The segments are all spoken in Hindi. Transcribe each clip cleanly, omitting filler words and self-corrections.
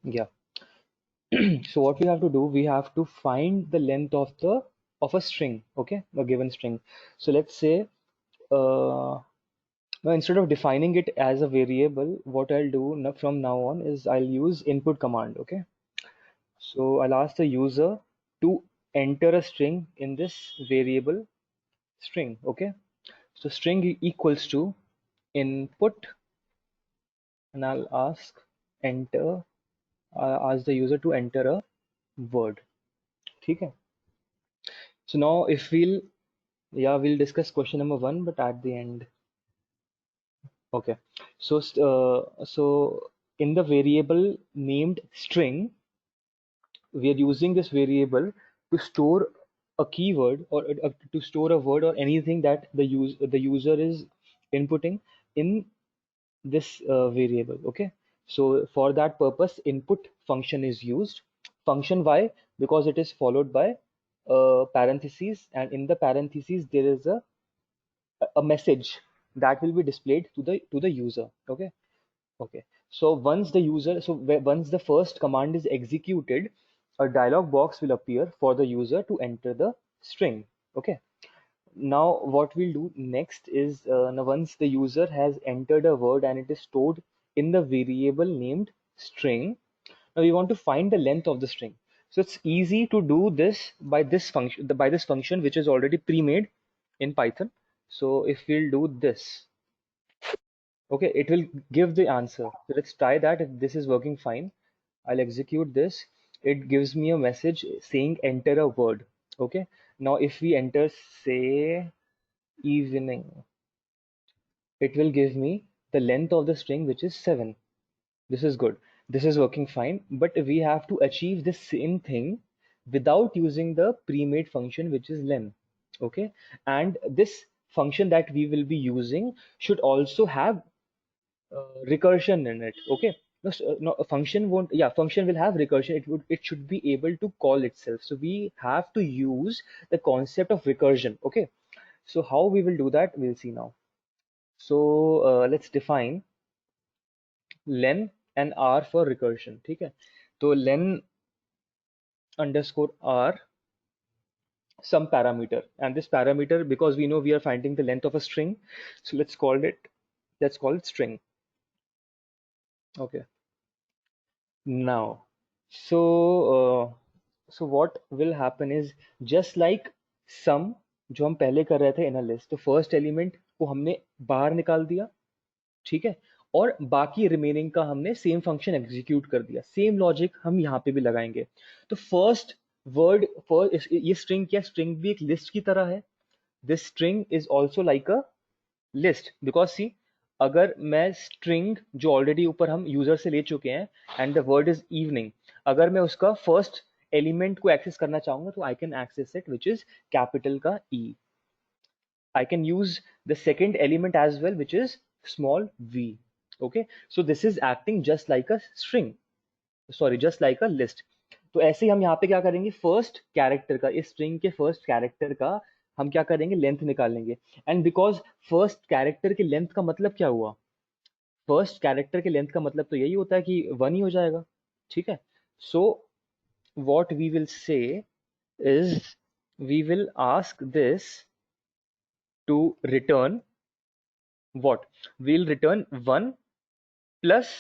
Yeah. So what we have to do, we have to find the length of the of a string, okay, a given string. So let's say, now instead of defining it as a variable, what I'll do from now on is I'll use input command, okay. So I'll ask the user to enter a string in this variable string, okay. So string equals to input, and I'll ask the user to enter a word. ठीक है. So now if we'll discuss question number one, but at the end. Okay. So in the variable named string, we are using this variable to store a keyword, or to store a word or anything that the user is inputting in this variable. Okay. So for that purpose, input function is used. Function why? Because it is followed by parentheses, and in the parentheses there is a message that will be displayed to the user. Okay. Okay. So once the first command is executed, a dialog box will appear for the user to enter the string. Okay. Now what we'll do next is, now once the user has entered a word and it is stored in the variable named string, now we want to find the length of the string. So it's easy to do this by this function which is already pre-made in Python. So if we'll do this, okay, it will give the answer. So let's try that. If this is working fine, I'll execute this. It gives me a message saying enter a word. Okay. Now if we enter, say, evening, it will give me the length of the string, which is 7. This is good. This is working fine. But we have to achieve the same thing without using the pre-made function, which is len. Okay. And this function that we will be using should also have recursion in it. Okay. No, no, a function won't. Yeah, function will have recursion. It should be able to call itself. So we have to use the concept of recursion. Okay. So how we will do that, we'll see now. So let's define len and r for recursion. ठीक है. तो len underscore r some parameter, and this parameter, because we know we are finding the length of a string, so let's call it string. Okay. Now, so so what will happen is, just like sum जो हम पहले कर रहे थे इन अ लिस्ट, तो फर्स्ट एलिमेंट को हमने बाहर निकाल दिया, ठीक है, और बाकी रिमेनिंग का हमने सेम फंक्शन एग्जीक्यूट कर दिया. सेम लॉजिक हम यहाँ पे भी लगाएंगे. तो फर्स्ट ये स्ट्रिंग, क्या स्ट्रिंग भी एक लिस्ट की तरह है. This string is also like a list, because see, अगर मैं स्ट्रिंग जो ऑलरेडी ऊपर हम यूजर से ले चुके हैं, and the word is evening, अगर मैं उसका फर्स्ट एलिमेंट को एक्सेस करना चाहूंगा, तो I can access it, which is capital का E. I can use the second element as well, which is small v. Okay, so this is acting just like a string, sorry, just like a list. तो ऐसे ही हम यहाँ पे क्या करेंगे, फर्स्ट कैरेक्टर का, इस स्ट्रिंग के फर्स्ट कैरेक्टर का हम क्या करेंगे, लेंथ निकालेंगे. एंड बिकॉज फर्स्ट कैरेक्टर के लेंथ का मतलब क्या हुआ, फर्स्ट कैरेक्टर के लेंथ का मतलब तो यही होता है कि 1 ही हो जाएगा. ठीक है. सो what we will say is, we will ask this to return what? We'll return 1 plus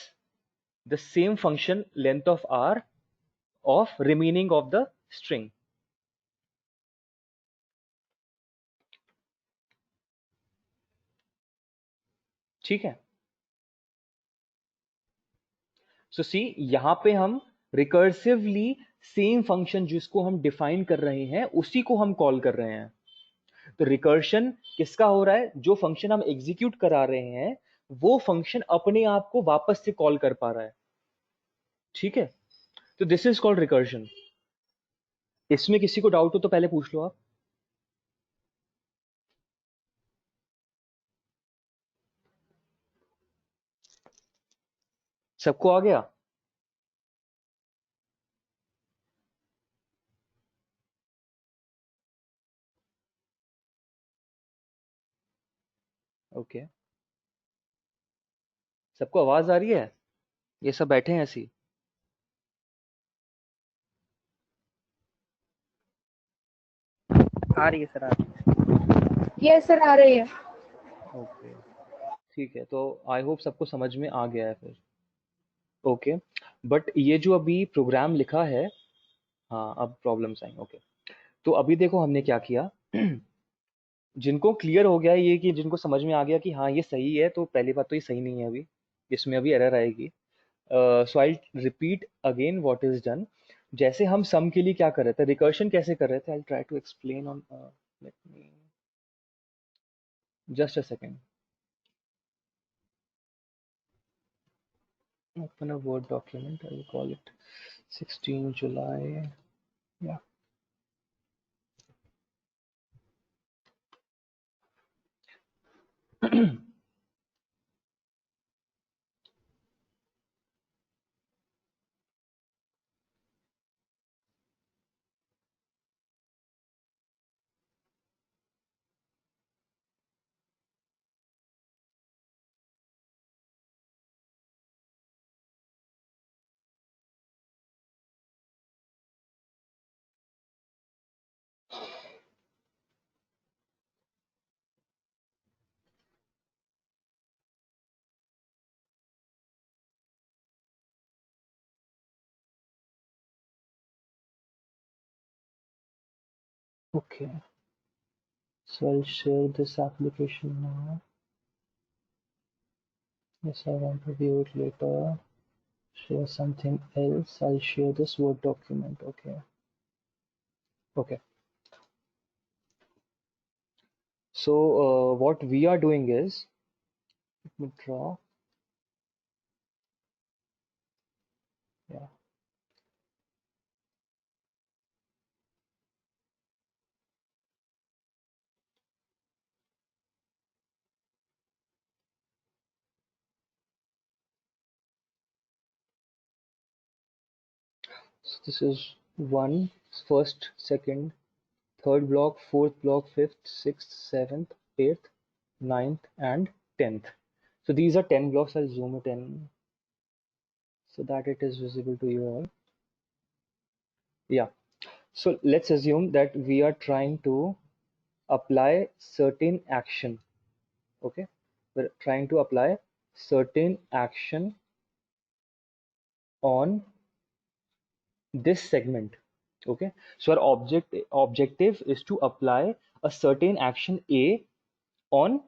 the same function length of r of remaining of the string. ठीक है. सो सी, यहाँ पे हम रिकर्सिवली सेम फंक्शन जिसको हम डिफाइन कर रहे हैं उसी को हम कॉल कर रहे हैं. तो रिकर्शन किसका हो रहा है, जो फंक्शन हम एग्जीक्यूट करा रहे हैं वो फंक्शन अपने आप को वापस से कॉल कर पा रहा है. ठीक है. तो दिस इज कॉल्ड रिकर्शन. इसमें किसी को डाउट हो तो पहले पूछ लो आप. सबको आ गया. Okay okay. सबको आवाज आ रही है, ये सब बैठे हैं ऐसी. आ रही है सर, आ रही यस सर, आ रही है। है। ओके, ठीक है, तो आई होप सबको समझ में आ गया है फिर। ओके, बट ये जो अभी प्रोग्राम लिखा है, हाँ अब प्रॉब्लम्स आई। ओके, तो अभी देखो हमने क्या किया। जिनको क्लियर हो गया है ये, कि जिनको समझ में आ गया कि हाँ ये सही है, तो पहली बात तो ये सही नहीं है अभी, इसमें अभी एरर आएगी। So I repeat again what is done. जैसे हम सम के लिए क्या कर रहे थे, रिकर्शन कैसे कर रहे थे, I try to explain on, let me just a second, open a word document, I will call it 16 July, yeah. Okay, so I'll share this application now. Yes, I want to view it later. Share something else. I'll share this Word document. Okay. Okay. So what we are doing is, let me draw. Yeah. So this is one, first, second, third block, fourth block, fifth, sixth, seventh, eighth, ninth, and 10th. So these are 10 blocks. I'll zoom it in so that it is visible to you all. Yeah. So let's assume that we are trying to apply certain action. Okay. We're trying to apply certain action on this segment. Okay. So our objective is to apply a certain action A on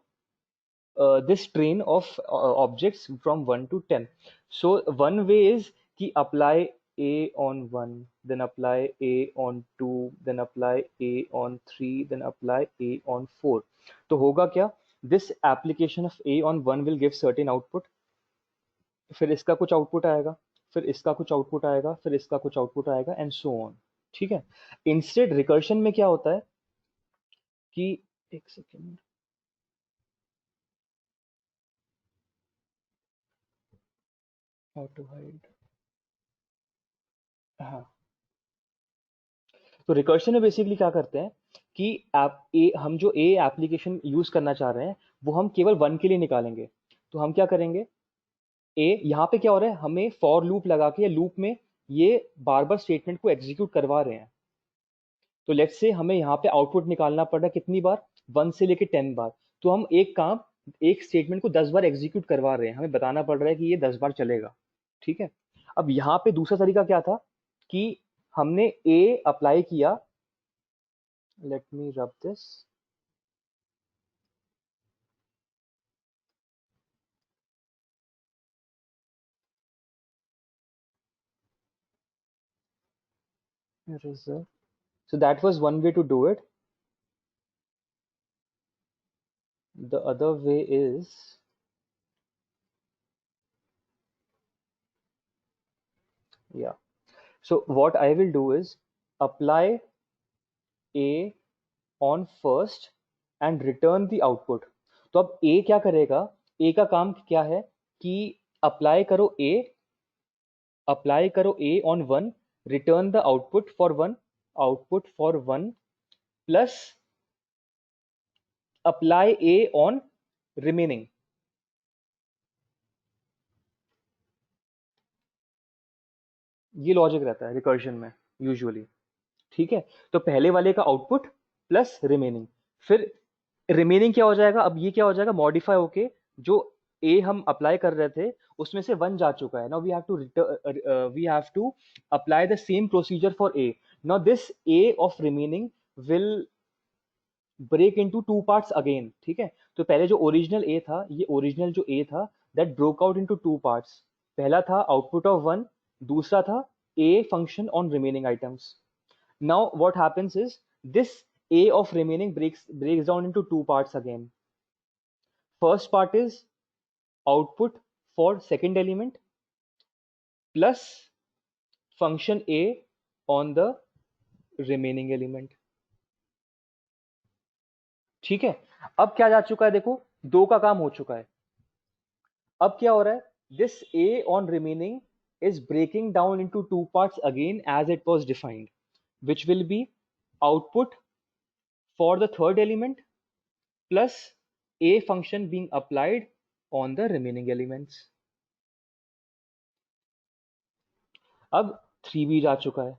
this train of objects from 1 to 10. So one way is कि apply A on 1, then apply A on 2, then apply A on 3, then apply A on 4. तो होगा क्या? This application of A on 1 will give certain output, फिर इसका कुछ आउटपुट आएगा, फिर इसका कुछ आउटपुट आएगा, फिर इसका कुछ आउटपुट आएगा, एंड सो ऑन। ठीक है। इंस्टेड रिकर्शन में क्या होता है कि, एक सेकेंड, हाउ टू हाइड, हाँ, तो रिकर्शन में बेसिकली क्या करते हैं कि हम जो ए एप्लीकेशन यूज करना चाह रहे हैं वो हम केवल 1 के लिए निकालेंगे। तो हम क्या करेंगे, ए यहाँ पे क्या हो रहा है, हमें फॉर लूप लगा के, या लूप में ये बार बार स्टेटमेंट को एग्जीक्यूट करवा रहे हैं। तो लेट्स से हमें यहाँ पे आउटपुट निकालना पड़ रहा है कितनी बार, 1 से लेके 10 बार। तो हम एक काम, एक स्टेटमेंट को 10 बार एग्जीक्यूट करवा रहे हैं, हमें बताना पड़ रहा है कि ये 10 बार चलेगा। ठीक है। अब यहाँ पे दूसरा तरीका क्या था कि हमने ए अप्लाई किया, let me rub this, so that was one way to do it. The other way is, yeah, so what I will do is apply A on first and return the output. तो अब A क्या करेगा, A का काम क्या है कि अप्लाई करो A on 1, return the output for 1 plus apply A on remaining. ये लॉजिक रहता है रिकर्जन में यूजुअली। ठीक है। तो पहले वाले का आउटपुट प्लस रिमेनिंग। फिर रिमेनिंग क्या हो जाएगा, अब ये क्या हो जाएगा, मॉडिफाई होके जो ए हम अप्लाई कर रहे थे उसमें से वन जा चुका है। Now we have to apply the same procedure for A. Now this A of remaining will break into two parts again, ठीक है। तो पहले जो ओरिजिनल ए था, ये ओरिजिनल जो ए था that broke out into two parts. पहला था आउटपुट ऑफ वन, दूसरा था a function on remaining items. Now what happens is this A of remaining breaks down into two parts again. First part is output for second element plus function A on the remaining element. ठीक है। अब क्या जा चुका है, देखो दो का काम हो चुका है। अब क्या हो रहा है, this A on remaining is breaking down into two parts again as it was defined, which will be output for the third element plus a function being applied on the remaining elements. अब 3b जा चुका है।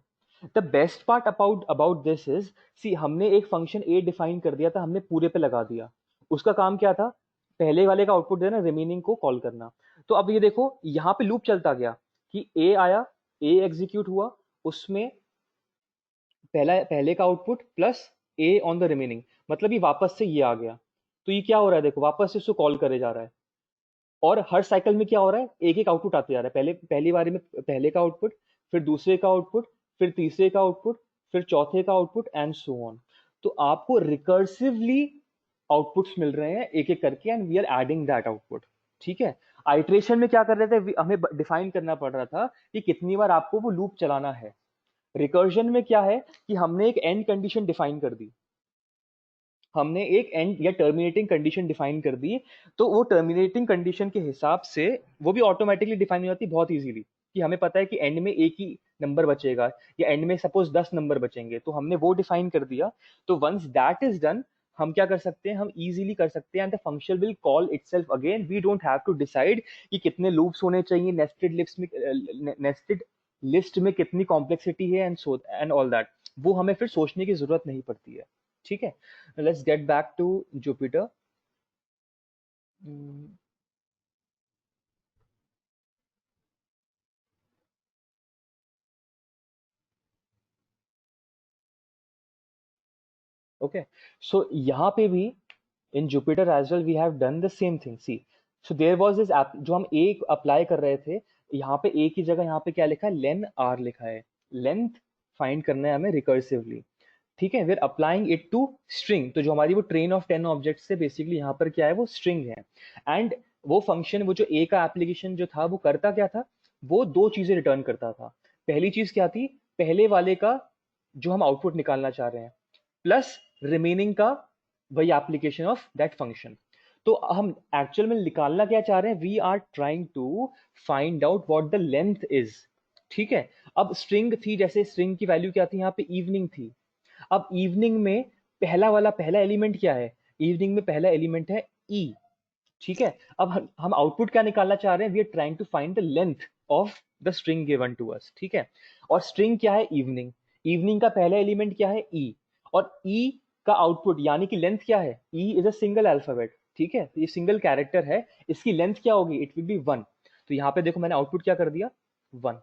The best part about this is, see हमने एक फंक्शन a डिफाइन कर दिया था, हमने पूरे पे लगा दिया। उसका काम क्या था, पहले वाले का आउटपुट देना, रिमेनिंग को कॉल करना। तो अब ये देखो यहाँ पे लूप चलता गया कि a आया, a एग्जीक्यूट हुआ, उसमें पहले का output plus a on the remaining, मतलब ये वापस से ये आ गया। तो ये क्या हो रहा है, देखो वापस से इसको कॉल करे जा रहा है। और हर साइकिल में क्या हो रहा है, एक एक आउटपुट आते जा रहा है। पहली बारी में पहले का आउटपुट, फिर दूसरे का आउटपुट, फिर तीसरे का आउटपुट, फिर चौथे का आउटपुट एंड सो ऑन। तो आपको रिकर्सिवली आउटपुट्स मिल रहे हैं एक एक करके and we are adding that output, ठीक है। आइट्रेशन में क्या कर रहे थे, हमें डिफाइन करना पड़ रहा था कि कितनी बार आपको वो लूप चलाना है। रिकर्जन में क्या है कि हमने एक एंड कंडीशन डिफाइन कर दी, हमने एक एंड या टर्मिनेटिंग कंडीशन डिफाइन कर दी। तो वो टर्मिनेटिंग कंडीशन के हिसाब से वो भी ऑटोमेटिकली डिफाइन हो जाती है बहुत इजीली, कि हमें पता है कि एंड में एक ही नंबर बचेगा या एंड में सपोज 10 नंबर बचेंगे, तो हमने वो डिफाइन कर दिया। तो वंस दैट इज डन, हम क्या कर सकते हैं, हम इजीली कर सकते हैं and the function will call itself again. We don't have to decide कि कितने लूप्स होने चाहिए, नेस्टेड लिस्ट में कितनी कॉम्प्लेक्सिटी है एंड ऑल दैट, वो हमें फिर सोचने की जरूरत नहीं पड़ती है, ठीक है। Let's get back to Jupyter. Mm, okay, so यहाँ पे भी in Jupyter as well we have done the same thing. See, so there was this app जो हम एक अप्लाई कर रहे थे, यहाँ पे एक ही जगह यहाँ पे क्या लिखा है, len r लिखा है। लेंथ फाइंड करना है हमें रिकर्सिवली, ठीक है। We're applying it to string, तो जो हमारी वो ट्रेन ऑफ 10 ऑब्जेक्ट से बेसिकली यहाँ पर क्या है, वो स्ट्रिंग है। एंड वो फंक्शन, वो जो ए का एप्लीकेशन जो था वो करता क्या था, वो दो चीजें रिटर्न करता था। पहली चीज क्या थी, पहले वाले का जो हम आउटपुट निकालना चाह रहे हैं प्लस रिमेनिंग का वही एप्लीकेशन ऑफ दैट फंक्शन। तो हम एक्चुअल में निकालना क्या चाह रहे हैं, we are trying to find out what the length is, ठीक है। अब स्ट्रिंग थी, जैसे स्ट्रिंग की वैल्यू क्या थी, यहाँ पे इवनिंग थी। अब इवनिंग में पहला एलिमेंट क्या है, इवनिंग में पहला एलिमेंट है ई, ठीक है। अब हम आउटपुट क्या निकालना चाह रहे हैं, we are trying to find the length of the string given to us, ठीक है। और स्ट्रिंग क्या है, इवनिंग। इवनिंग का पहला एलिमेंट क्या है, ई। और ई का आउटपुट यानी कि लेंथ क्या है, E is a single alphabet, ठीक है। ये सिंगल कैरेक्टर है, इसकी लेंथ क्या होगी, इट विल बी वन। तो यहाँ पे देखो मैंने आउटपुट क्या कर दिया, वन।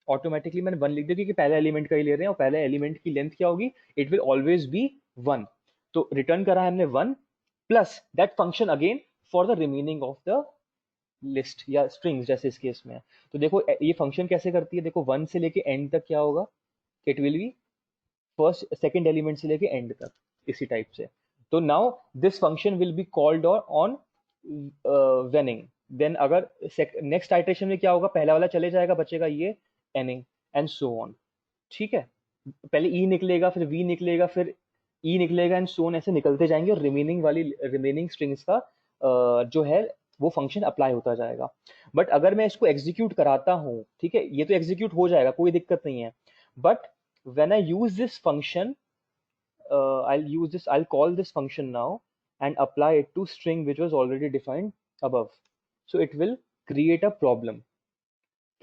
ऑटोमेटिकली मैंने वन लिख दिया क्योंकि पहले एलिमेंट का ही ले रहे हैं और पहले एलिमेंट की लेंथ क्या होगी, it will always be one. तो रिटर्न करा है हमने one plus that function again for the remaining of the list या स्ट्रिंग्स जैसे इस केस में है। तो देखो ये फंक्शन कैसे करती है, देखो वन से लेके एंड तक क्या होगा, it will be first second element से लेके एंड तक इसी टाइप से। तो now this function will be called on weaning. Then अगर नेक्स्ट आइटरेशन में क्या होगा, पहला वाला चले जाएगा, बचेगा ये एनिंग एंड सो ऑन, ठीक है। पहले ई निकलेगा, फिर वी निकलेगा, फिर ई निकलेगा एंड सो ऑन, ऐसे निकलते जाएंगे और रिमेनिंग स्ट्रिंग्स का जो है वो फंक्शन अप्लाई होता जाएगा। बट अगर मैं इसको एग्जीक्यूट कराता हूँ, ठीक है, ये तो एग्जीक्यूट हो जाएगा, कोई दिक्कत नहीं है। But when I use this function, I'll call this function now and apply it to string which was already defined above. So it will create a problem.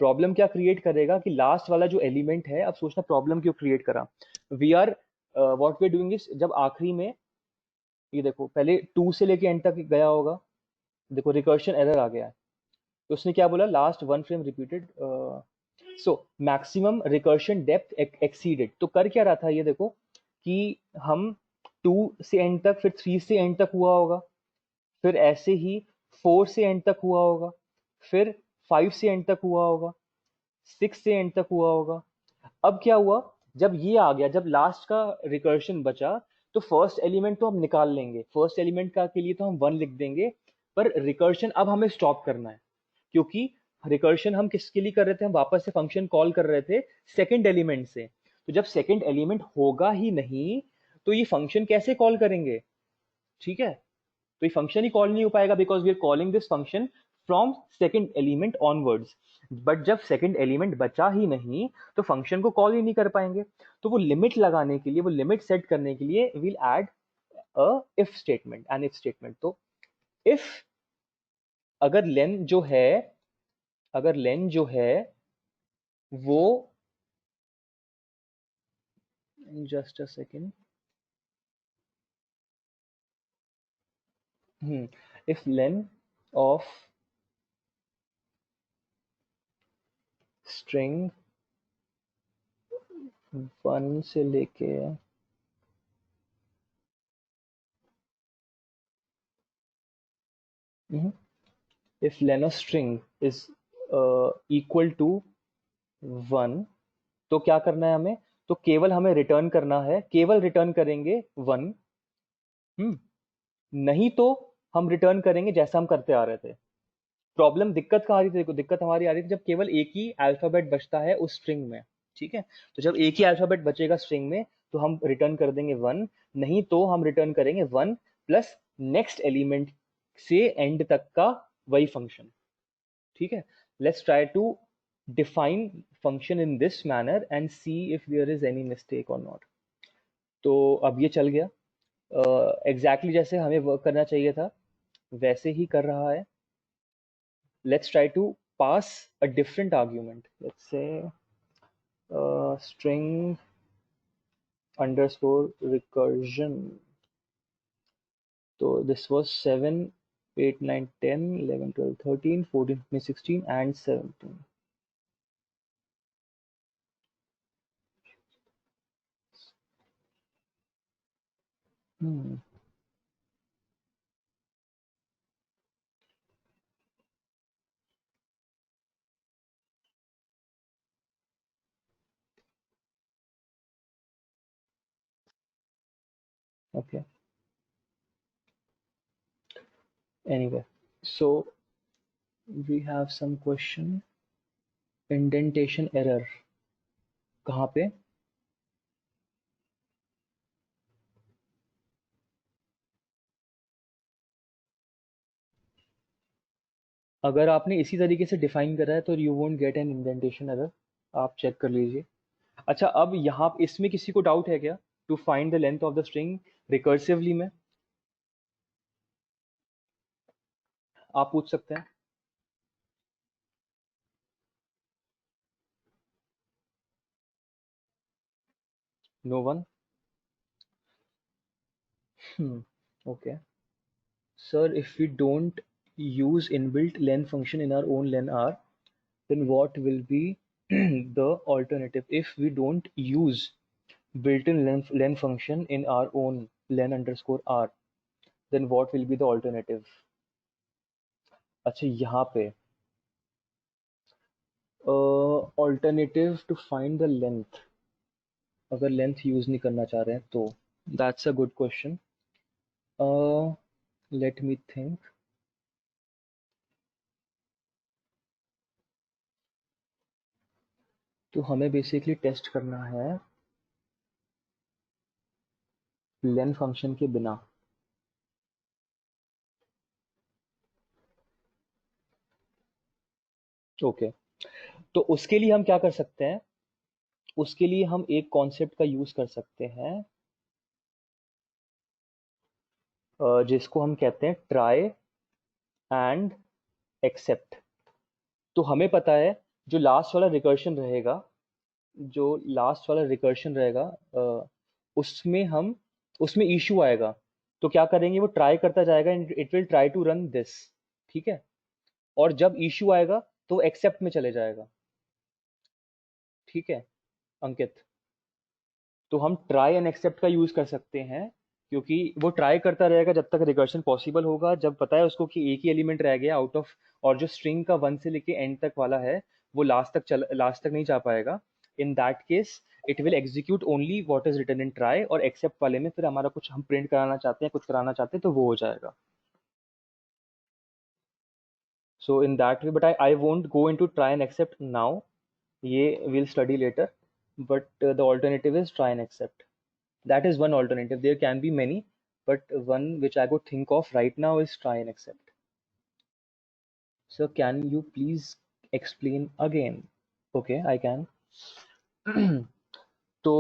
Problem क्या क्रिएट करेगा कि लास्ट वाला जो एलिमेंट है, अब सोचना प्रॉब्लम क्यों क्रिएट करा, we are what we doing is, जब आखिरी में ये देखो पहले 2 से लेके एंड तक गया होगा, देखो रिकर्शन एरर आ गया है, तो उसने क्या बोला, last one frame repeated, so maximum recursion depth exceeded. तो कर क्या रहा था ये देखो कि हम 2 से एंड तक, फिर 3 से एंड तक हुआ होगा, फिर ऐसे ही 4 से एंड तक हुआ होगा, फिर 5 से एंड तक हुआ होगा, 6 से एंड तक हुआ होगा। अब क्या हुआ, जब ये आ गया, जब लास्ट का रिकर्शन बचा, तो फर्स्ट एलिमेंट तो हम निकाल लेंगे, फर्स्ट एलिमेंट का के लिए तो हम 1 लिख देंगे, पर रिकर्शन अब हमें स्टॉप करना है, क्योंकि रिकर्शन हम किसके लिए कर रहे थे, हम वापस से फंक्शन कॉल कर रहे थे सेकंड एलिमेंट से। तो जब सेकंड एलिमेंट होगा ही नहीं, तो ये फंक्शन कैसे कॉल करेंगे, ठीक है। तो ये फंक्शन ही कॉल नहीं हो पाएगा, because we are calling this function from second element onwards. But जब सेकंड एलिमेंट बचा ही नहीं, तो फंक्शन को कॉल ही नहीं कर पाएंगे। तो वो लिमिट लगाने के लिए, वो लिमिट सेट करने के लिए will add a if statement, an if statement. तो इफ, अगर लेन जो है, अगर लेन जो है वो, just a second, if len of string 1 से लेके, if len of string is equal to 1, तो क्या करना है हमें, तो केवल हमें रिटर्न करना है, केवल रिटर्न करेंगे 1। हम्म नहीं तो हम रिटर्न करेंगे जैसा हम करते आ रहे थे। प्रॉब्लम, दिक्कत कहाँ आ रही थी, देखो दिक्कत हमारी आ रही थी जब केवल एक ही अल्फाबेट बचता है उस स्ट्रिंग में, ठीक है। तो जब एक ही अल्फाबेट बचेगा स्ट्रिंग में, तो हम रिटर्न कर देंगे 1, नहीं तो हम रिटर्न करेंगे 1 प्लस नेक्स्ट एलिमेंट से एंड तक का वही फंक्शन, ठीक है। Let's try to define function in this manner and see if there is any mistake और नॉट। तो अब ये चल गया, एग्जैक्टली जैसे हमें वर्क करना चाहिए था वैसे ही कर रहा है। Let's try to pass a different argument. Let's say string underscore recursion. So this was 7, 8, 9, 10, 11, 12, 13, 14, 15, 16, and 17. Hmm. Okay. Anyway, so we have some question. Indentation error. कहाँ पे? अगर आपने इसी तरीके से डिफाइन करा है तो you won't get an indentation error, आप चेक कर लीजिए। अच्छा, अब यहाँ इसमें किसी को डाउट है क्या, to find the length of the string recursively में? आप पूछ सकते हैं। No one? Okay sir, if we don't use inbuilt len function in our own len r, then what will be the alternative? If we don't use built-in len function in our own len underscore r, then what will be the alternative? अच्छा, यहाँ पे alternative to find the length, अगर लेंथ यूज नहीं करना चाह रहे हैं तो, that's a good question. Let me think. तो हमें बेसिकली टेस्ट करना है लेन फंक्शन के बिना। ओके तो उसके लिए हम क्या कर सकते हैं, उसके लिए हम एक कॉन्सेप्ट का यूज कर सकते हैं, जिसको हम कहते हैं ट्राई एंड एक्सेप्ट। तो हमें पता है जो लास्ट वाला रिकर्शन रहेगा, जो लास्ट वाला रिकर्शन रहेगा, उसमें इशू आएगा, तो क्या करेंगे, वो ट्राई करता जाएगा and it will try to run this, ठीक है। और जब इशू आएगा तो एक्सेप्ट में चले जाएगा, ठीक है अंकित। तो हम ट्राई एंड एक्सेप्ट का यूज कर सकते हैं, क्योंकि वो ट्राई करता रहेगा जब तक रिकर्शन पॉसिबल होगा। जब पता है उसको कि एक ही एलिमेंट रह गया आउट ऑफ, और जो स्ट्रिंग का 1 से लेके एंड तक वाला है वो लास्ट तक नहीं जा पाएगा, in that case it will execute only what is written in try, और एक्सेप्ट वाले में फिर हमारा कुछ हम प्रिंट कराना चाहते हैं, कुछ कराना चाहते हैं, तो वो हो जाएगा। So in that way, but I won't go in to try and accept now, ये will study later, but the alternative is try and accept. That is one alternative. There can be many, but one which I could think of right now is try and accept. So can you please explain again? Okay, I can. तो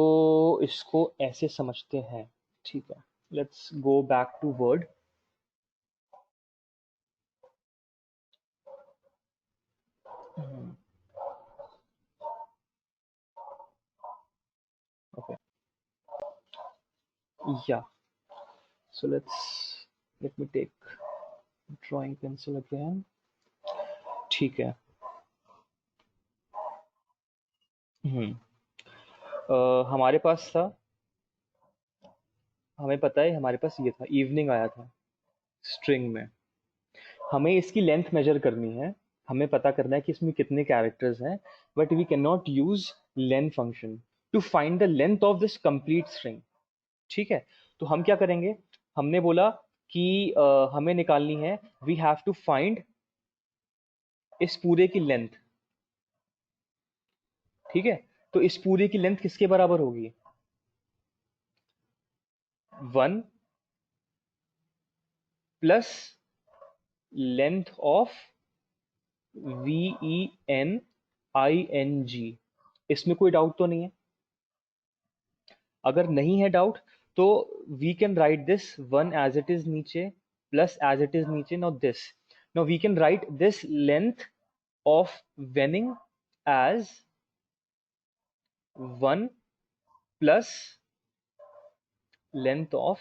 इसको ऐसे समझते हैं, ठीक है। Let's go back to word. Okay, yeah. So let me take drawing pencil again. ठीक है। हमारे पास था, हमें पता है हमारे पास ये था, इवनिंग आया था स्ट्रिंग में। हमें इसकी लेंथ मेजर करनी है, हमें पता करना है कि इसमें कितने कैरेक्टर्स हैं, but we can not use length function to find the length of this complete string, ठीक है। तो हम क्या करेंगे, हमने बोला कि हमें निकालनी है, वी हैव टू फाइंड इस पूरे की लेंथ, ठीक है। तो इस पूरे की लेंथ किसके बराबर होगी, 1 प्लस लेंथ ऑफ VENING। इसमें कोई डाउट तो नहीं है? अगर नहीं है डाउट तो we can write this 1 as it is नीचे, प्लस एज इट इज नीचे, now we can write this length of evening as 1 plus length of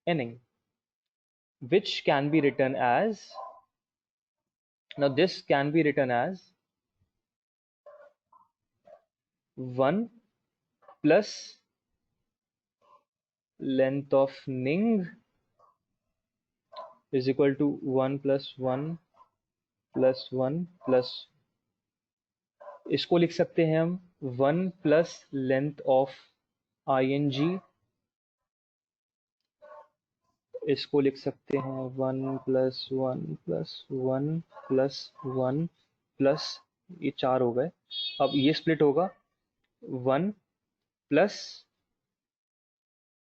evening, which can be written as, now this can be written as 1 plus length of ning is equal to 1 plus 1 plus 1 plus, इसको लिख सकते हैं हम 1 प्लस लेंथ ऑफ ING, इसको लिख सकते हैं 1 प्लस 1 प्लस 1 प्लस 1 प्लस, ये 4 हो गए। अब ये स्प्लिट होगा 1 प्लस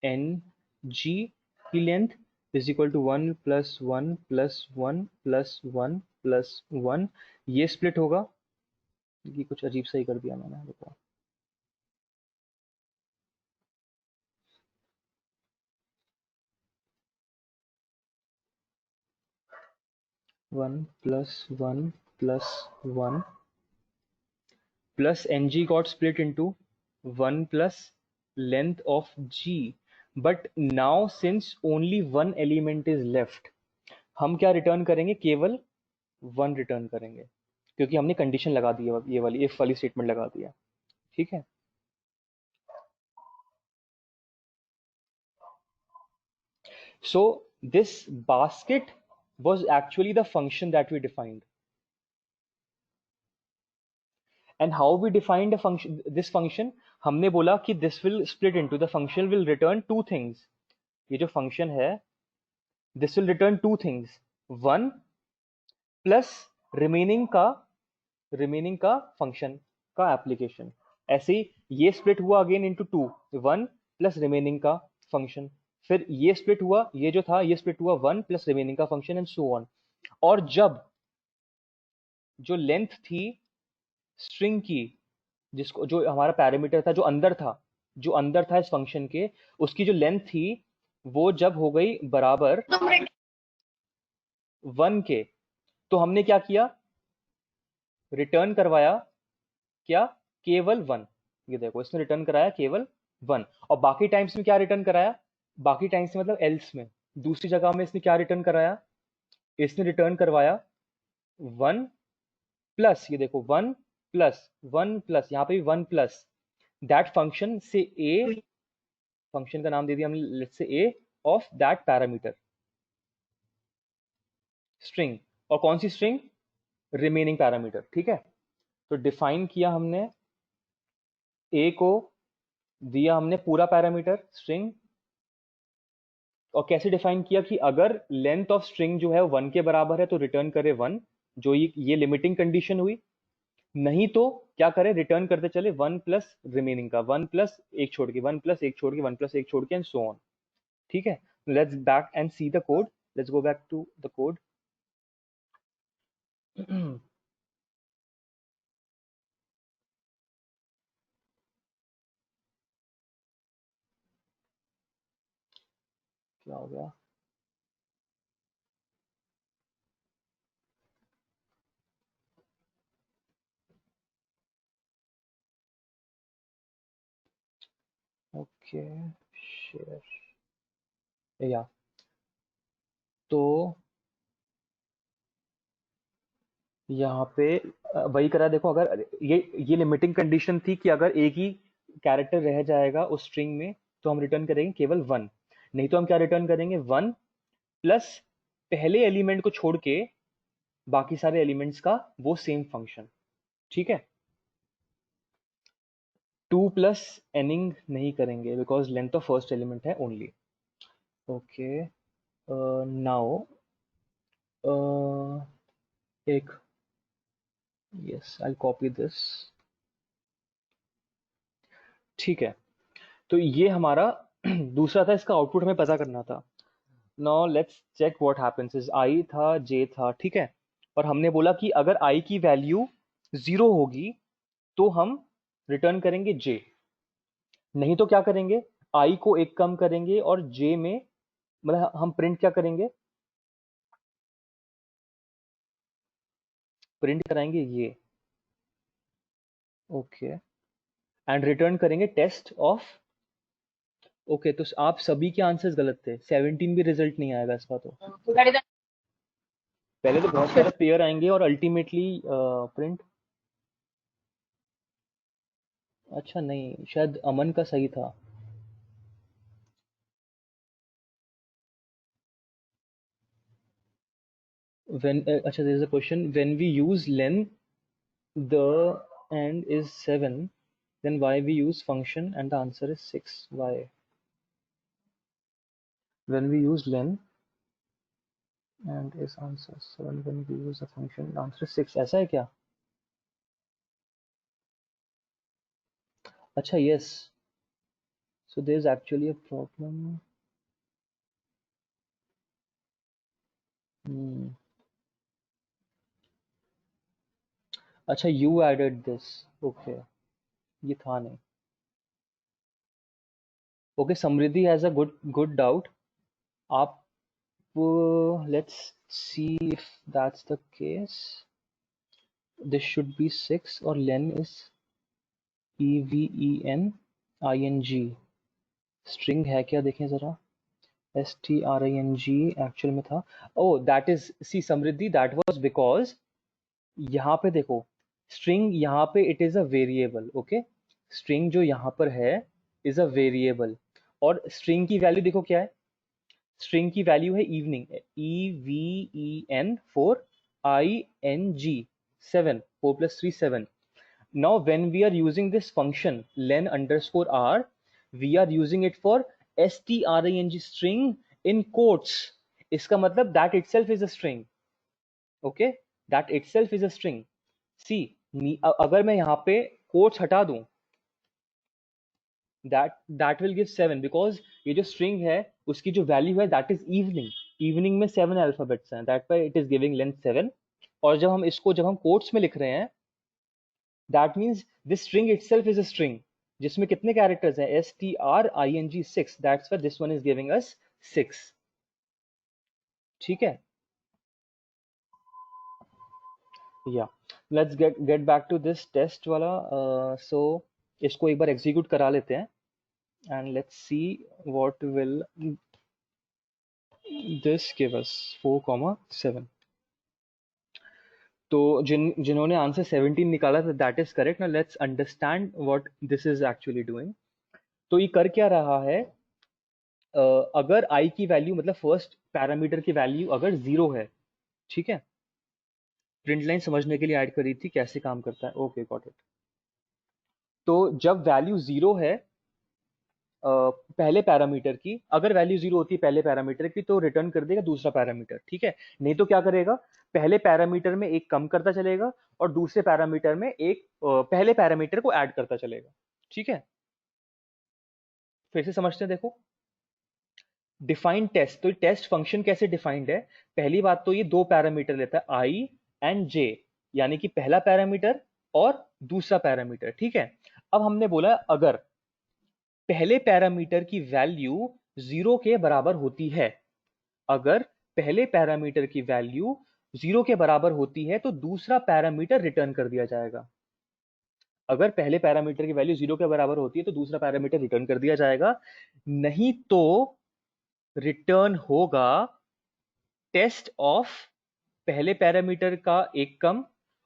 NG की length is equal to 1 plus 1 plus 1 plus 1 plus 1, ये स्प्लिट होगा, ये कुछ अजीब सा ही कर दिया मैंने, बताओ। 1 plus 1 plus 1 plus NG got split into 1 plus length of G, but now since only one element is left, हम क्या रिटर्न करेंगे, केवल 1 रिटर्न करेंगे, क्योंकि हमने कंडीशन लगा दी है, ये वाली इफ वाली स्टेटमेंट लगा दिया, ठीक है। So this basket was actually the function that we defined. And how we defined a function, this function, हमने बोला कि this will split into, the function will return two things. ये जो function है, this will return two things, one plus remaining का function का application. ऐसे ही ये split हुआ again into two, one plus remaining का function, फिर ये split हुआ, ये जो था ये split हुआ 1 plus remaining का function and so on. और जब जो लेंथ थी स्ट्रिंग की, जिसको जो हमारा पैरामीटर था, जो अंदर था इस फंक्शन के, उसकी जो लेंथ थी वो जब हो गई बराबर 1 के, तो हमने क्या किया, रिटर्न करवाया क्या, केवल 1, ये देखो इसने रिटर्न कराया केवल 1, और बाकी टाइम्स में क्या रिटर्न कराया, बाकी टाइम्स में मतलब एल्स में, दूसरी जगह में इसने क्या रिटर्न कराया, इसने रिटर्न करवाया 1 प्लस, ये देखो 1 प्लस 1 प्लस, यहाँ पे भी 1 प्लस दैट फंक्शन से ए, फंक्शन का नाम दे दिया हमने let's say A of that parameter string, और कौन सी स्ट्रिंग, रिमेनिंग पैरामीटर, ठीक है। तो डिफाइन किया हमने ए को, दिया हमने पूरा पैरामीटर स्ट्रिंग, और कैसे डिफाइन किया कि अगर लेंथ ऑफ स्ट्रिंग जो है 1 के बराबर है तो रिटर्न करे 1, जो ये लिमिटिंग कंडीशन हुई, नहीं तो क्या करे, रिटर्न करते चले 1 प्लस रिमेनिंग का, 1 प्लस एक छोड़ के, 1 प्लस एक छोड़ के, 1 प्लस एक छोड़ के, एंड सो ऑन, ठीक है। Let's back and see the code, let's go back to the code. क्या हो गया, ओके शेयर, या तो यहाँ पे वही करा, देखो अगर ये लिमिटिंग कंडीशन थी कि अगर एक ही कैरेक्टर रह जाएगा उस स्ट्रिंग में तो हम रिटर्न करेंगे केवल 1, नहीं तो हम क्या रिटर्न करेंगे 1 प्लस पहले एलिमेंट को छोड़ के बाकी सारे एलिमेंट्स का वो सेम फंक्शन, ठीक है। 2 प्लस एनिंग नहीं करेंगे because length of first element है ओनली, ओके। नाउ एक, यस आई कॉपी दिस, ठीक है। तो ये हमारा दूसरा था, इसका आउटपुट हमें पता करना था। Now let's check what happens is I था, जे था, ठीक है, और हमने बोला कि अगर आई की वैल्यू 0 होगी तो हम रिटर्न करेंगे जे, नहीं तो क्या करेंगे, आई को एक कम करेंगे और जे में मतलब हम प्रिंट क्या करेंगे, प्रिंट कराएंगे ये, ओके, एंड रिटर्न करेंगे टेस्ट ऑफ, ओके। तो आप सभी के आंसर्स गलत थे, 17 भी रिजल्ट नहीं आएगा इसका, तो पहले तो बहुत सारे पेयर आएंगे और अल्टीमेटली प्रिंट, अच्छा नहीं, शायद अमन का सही था। When अच्छा, there is a question, when we use len the end is 7, then why we use function and the answer is 6, why, when we use len and is answer 7, when we use a function the answer is 6, ऐसा है क्या, अच्छा yes, so there is actually a problem, hmm. अच्छा you added this, okay, ये था नहीं, okay, Samriddhi has a good doubt, आप let's see if that's the case, this should be 6 और len is EVENING, स्ट्रिंग है क्या देखें जरा, STRING एक्चुअल में था, oh that is, see Samriddhi, that was because यहाँ पे देखो स्ट्रिंग, यहाँ पे it is a variable, okay, string जो यहाँ पर है इज अ वेरिएबल, और स्ट्रिंग की वैल्यू देखो क्या है, स्ट्रिंग की वैल्यू है evening, EVEN 4 ING 7, 4 + 3 7, now when we are using this function len underscore r, we are using it for string string in quotes, इसका मतलब that itself is a string, okay, that itself is a string, see, अगर मैं यहाँ पे quotes हटा दूं, that will give 7 because ये जो string है उसकी जो value है that is evening, evening में 7 अल्फाबेट्स हैं, that why it is giving length 7, और जब हम quotes में लिख रहे हैं, that means this string itself is a string जिसमें कितने characters हैं, STRING 6, that's why this one is giving us 6, ठीक है, yeah, let's get back to this test वाला, so इसको एक बार एग्जीक्यूट करा लेते हैं and let's see what will this give us 4,7। तो जिन्होंने आंसर 17 निकाला था that is correct. Now let's understand what this is actually doing. तो ये कर क्या रहा है, अगर आई की वैल्यू मतलब फर्स्ट पैरामीटर की वैल्यू अगर जीरो है, ठीक है, प्रिंट लाइन समझने के लिए ऐड करी थी कैसे काम करता है, ओके गॉट इट। तो जब वैल्यू जीरो है पहले पैरामीटर की, अगर वैल्यू जीरो होती है पहले पैरामीटर की तो रिटर्न कर देगा दूसरा पैरामीटर, ठीक है। नहीं तो क्या करेगा, पहले पैरामीटर में एक कम करता चलेगा और दूसरे पैरामीटर में एक पहले पैरामीटर को ऐड करता चलेगा, ठीक है। फिर से समझते हैं, देखो डिफाइन टेस्ट, तो टेस्ट फंक्शन कैसे डिफाइंड है। पहली बात तो ये दो पैरामीटर लेता है आई एंड जे, यानी कि पहला पैरामीटर और दूसरा पैरामीटर, ठीक है। अब हमने बोला अगर पहले पैरामीटर की वैल्यू जीरो के बराबर होती है, अगर पहले पैरामीटर की वैल्यू जीरो के बराबर होती है तो दूसरा पैरामीटर रिटर्न कर दिया जाएगा। अगर पहले पैरामीटर की वैल्यू जीरो के बराबर होती है तो दूसरा पैरामीटर रिटर्न कर दिया जाएगा, नहीं तो रिटर्न होगा टेस्ट ऑफ पहले पैरामीटर का एक कम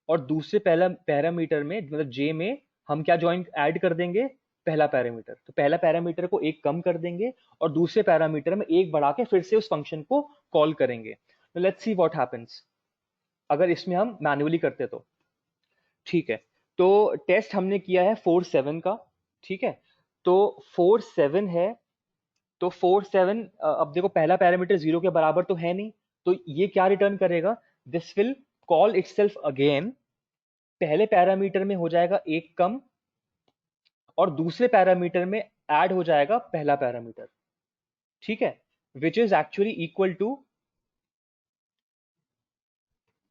और दूसरे पहला पैरामीटर में मतलब जे में हम क्या ज्वाइन ऐड कर देंगे, पहला पैरामीटर। तो पहला पैरामीटर को एक कम कर देंगे और दूसरे पैरामीटर में एक बढ़ा के फिर से उस फंक्शन को कॉल करेंगे। तो लेट्स सी व्हाट हैपेंस अगर इसमें हम मैन्युअली करते तो, ठीक है। तो टेस्ट हमने किया है 4,7 का, ठीक है। तो 4,7 है, तो 4,7 अब देखो पहला पैरामीटर जीरो के बराबर तो है नहीं, तो ये क्या रिटर्न करेगा, this will call itself again, पहले पैरामीटर में हो जाएगा एक कम और दूसरे पैरामीटर में ऐड हो जाएगा पहला पैरामीटर, ठीक है, which is actually equal to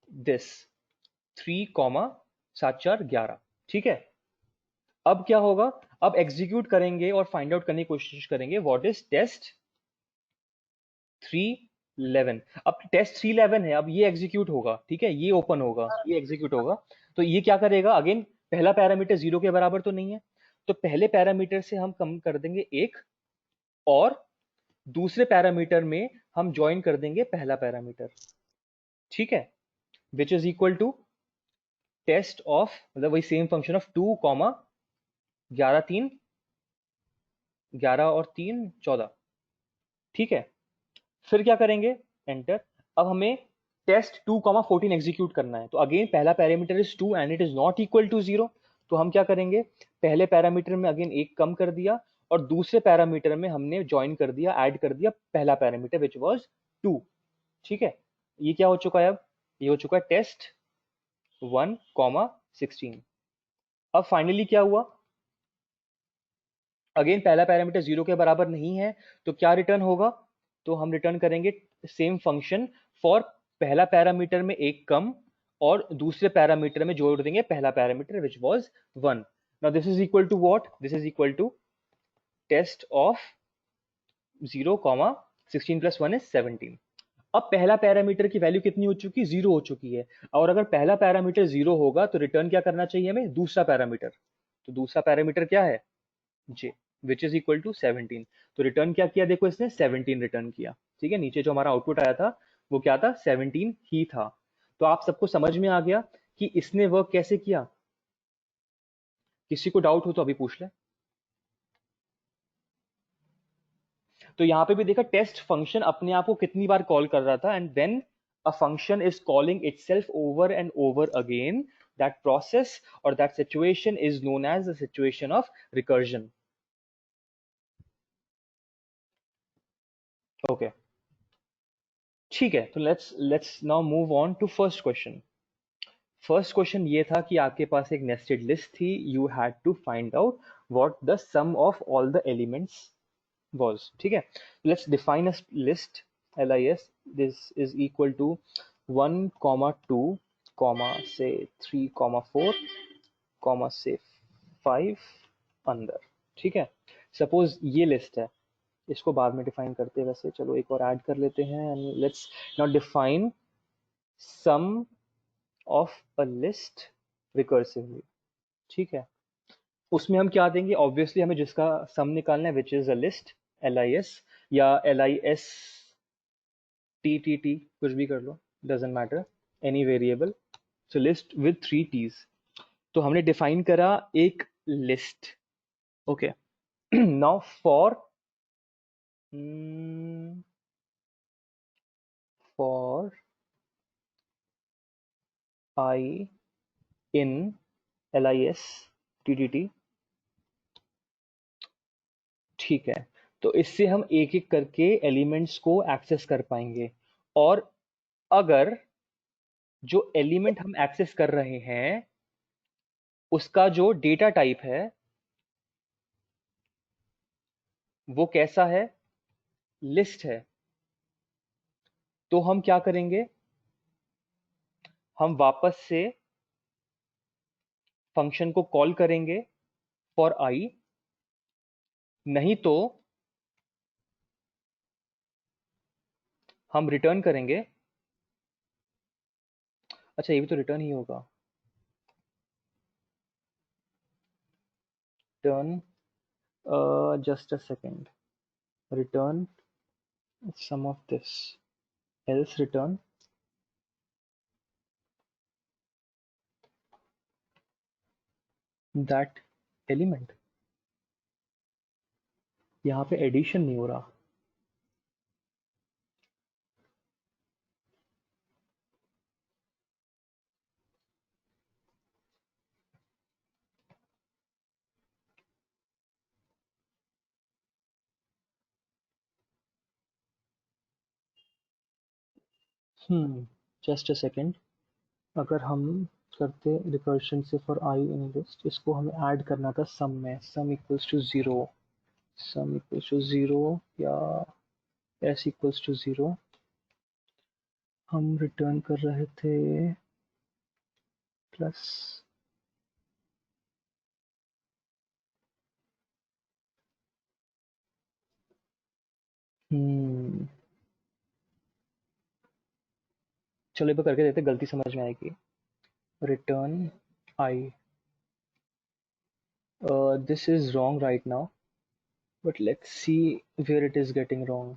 this 3,7,4,11, ठीक है। अब क्या होगा, अब एग्जीक्यूट करेंगे और फाइंड आउट करने की कोशिश करेंगे व्हाट इज टेस्ट 311। अब टेस्ट 311 है, अब ये एग्जीक्यूट होगा, ठीक है, ये ओपन होगा, ये एग्जीक्यूट होगा। तो ये क्या करेगा, अगेन पहला पैरामीटर जीरो के बराबर तो नहीं है, तो पहले पैरामीटर से हम कम कर देंगे एक और दूसरे पैरामीटर में हम ज्वाइन कर देंगे पहला पैरामीटर, ठीक है, which is equal to test of मतलब वही सेम फंक्शन ऑफ 2,11 3 11 और 3 14, ठीक है। फिर क्या करेंगे, एंटर। अब हमें टेस्ट 2,14 एग्जीक्यूट करना है, तो अगेन पहला parameter is 2 and it is not equal to 0, तो हम क्या करेंगे, पहले पैरामीटर में अगेन एक कम कर दिया और दूसरे पैरामीटर में हमने ज्वाइन कर दिया, ऐड कर दिया पहला पैरामीटर विच वाज 2, ठीक है। ये क्या हो चुका है, अब ये हो चुका है टेस्ट 1,16। अब फाइनली क्या हुआ, अगेन पहला पैरामीटर जीरो के बराबर नहीं है, तो क्या रिटर्न होगा, तो हम रिटर्न करेंगे सेम फंक्शन फॉर पहला पैरामीटर में एक कम और दूसरे पैरामीटर में जोड़ देंगे पहला parameter which was 1। Now this is equal to what, this is equal to test of 0,16 plus 1 is 17। अब पहला पैरामीटर की वैल्यू कितनी हो चुकी है, जीरो हो चुकी है, और अगर पहला पैरामीटर जीरो होगा तो रिटर्न क्या करना चाहिए हमें, दूसरा पैरामीटर। तो दूसरा पैरामीटर क्या है, जे, विच इज इक्वल टू 17। तो रिटर्न क्या किया, देखो इसने 17 रिटर्न किया, ठीक है। नीचे जो हमारा आउटपुट आया था वो क्या था, 17 ही था। तो आप सबको समझ में आ गया कि इसने वर्क कैसे किया। किसी को डाउट हो तो अभी पूछ ले। तो यहां पे भी देखा टेस्ट फंक्शन अपने आप को कितनी बार कॉल कर रहा था, and when a function is calling itself over and over again, that process और that situation is known as the situation of recursion. Okay, ठीक है। तो let's now move on to first question. First question ये था कि आपके पास एक नेस्टेड लिस्ट थी, you had to find out what the sum of all the elements was, ठीक है। Let's define a list LIS, this is equal to 1,2 से 3,4 से 5 अंदर, ठीक है। सपोज ये लिस्ट है, इसको बाद में डिफाइन करते हैं, वैसे चलो एक और ऐड कर लेते हैं and let's now define sum of a list recursively, ठीक है। उसमें हम क्या देंगे, ऑब्वियसली हमें जिसका सम निकालना है, which is a list, LIS, या LISTTT, कुछ भी कर लो, doesn't matter, any variable. So list with 3 T's। तो हमने डिफाइन करा एक list. Okay, now for I in LISTTT, ठीक है। तो इससे हम एक एक करके एलिमेंट्स को एक्सेस कर पाएंगे। और अगर जो एलिमेंट हम एक्सेस कर रहे हैं उसका जो डेटा टाइप है वो कैसा है, लिस्ट है, तो हम क्या करेंगे, हम वापस से फंक्शन को कॉल करेंगे फॉर आई, नहीं तो हम रिटर्न करेंगे। अच्छा, ये भी तो रिटर्न ही होगा, return, just a second, return sum of this, else return that element. यहाँ पे एडिशन नहीं हो रहा। जस्ट अ सेकेंड, अगर हम करते रिकर्शन से फॉर आई इन लिस्ट, इसको हमें ऐड करना था सम में, sum equals to zero, sum equals to zero, या एस इक्वल्स टू जीरो। हम रिटर्न कर रहे थे प्लस, हम्म चलो एक बार करके देते, गलती समझ में आएगी। Return I, this is wrong right now, but let's see where it is getting wrong.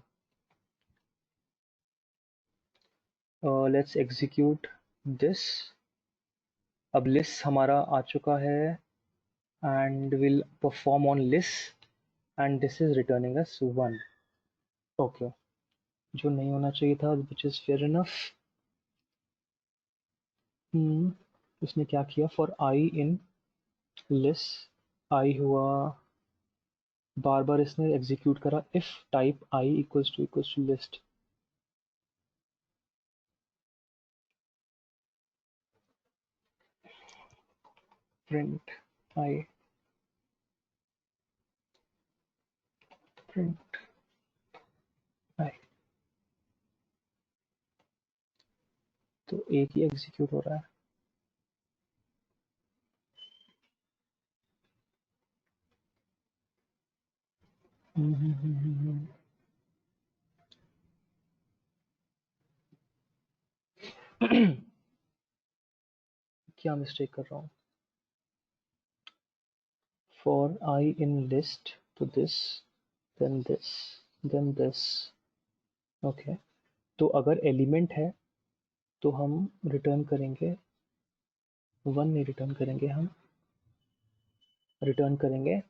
Let's execute this. अब list हमारा आ चुका है and will perform on list, and this is returning us 1. Okay, जो नहीं होना चाहिए था, which is fair enough. उसने क्या किया, for I in list, I हुआ, बार बार इसने एग्जीक्यूट करा if type I equals to list. Print I, print I, तो एक ही एग्जीक्यूट हो रहा है। क्या मिस्टेक कर रहा हूँ, for I in list, तो this, then this, then this. Okay, तो अगर एलिमेंट है तो हम रिटर्न करेंगे 1, नहीं रिटर्न करेंगे, हम रिटर्न करेंगे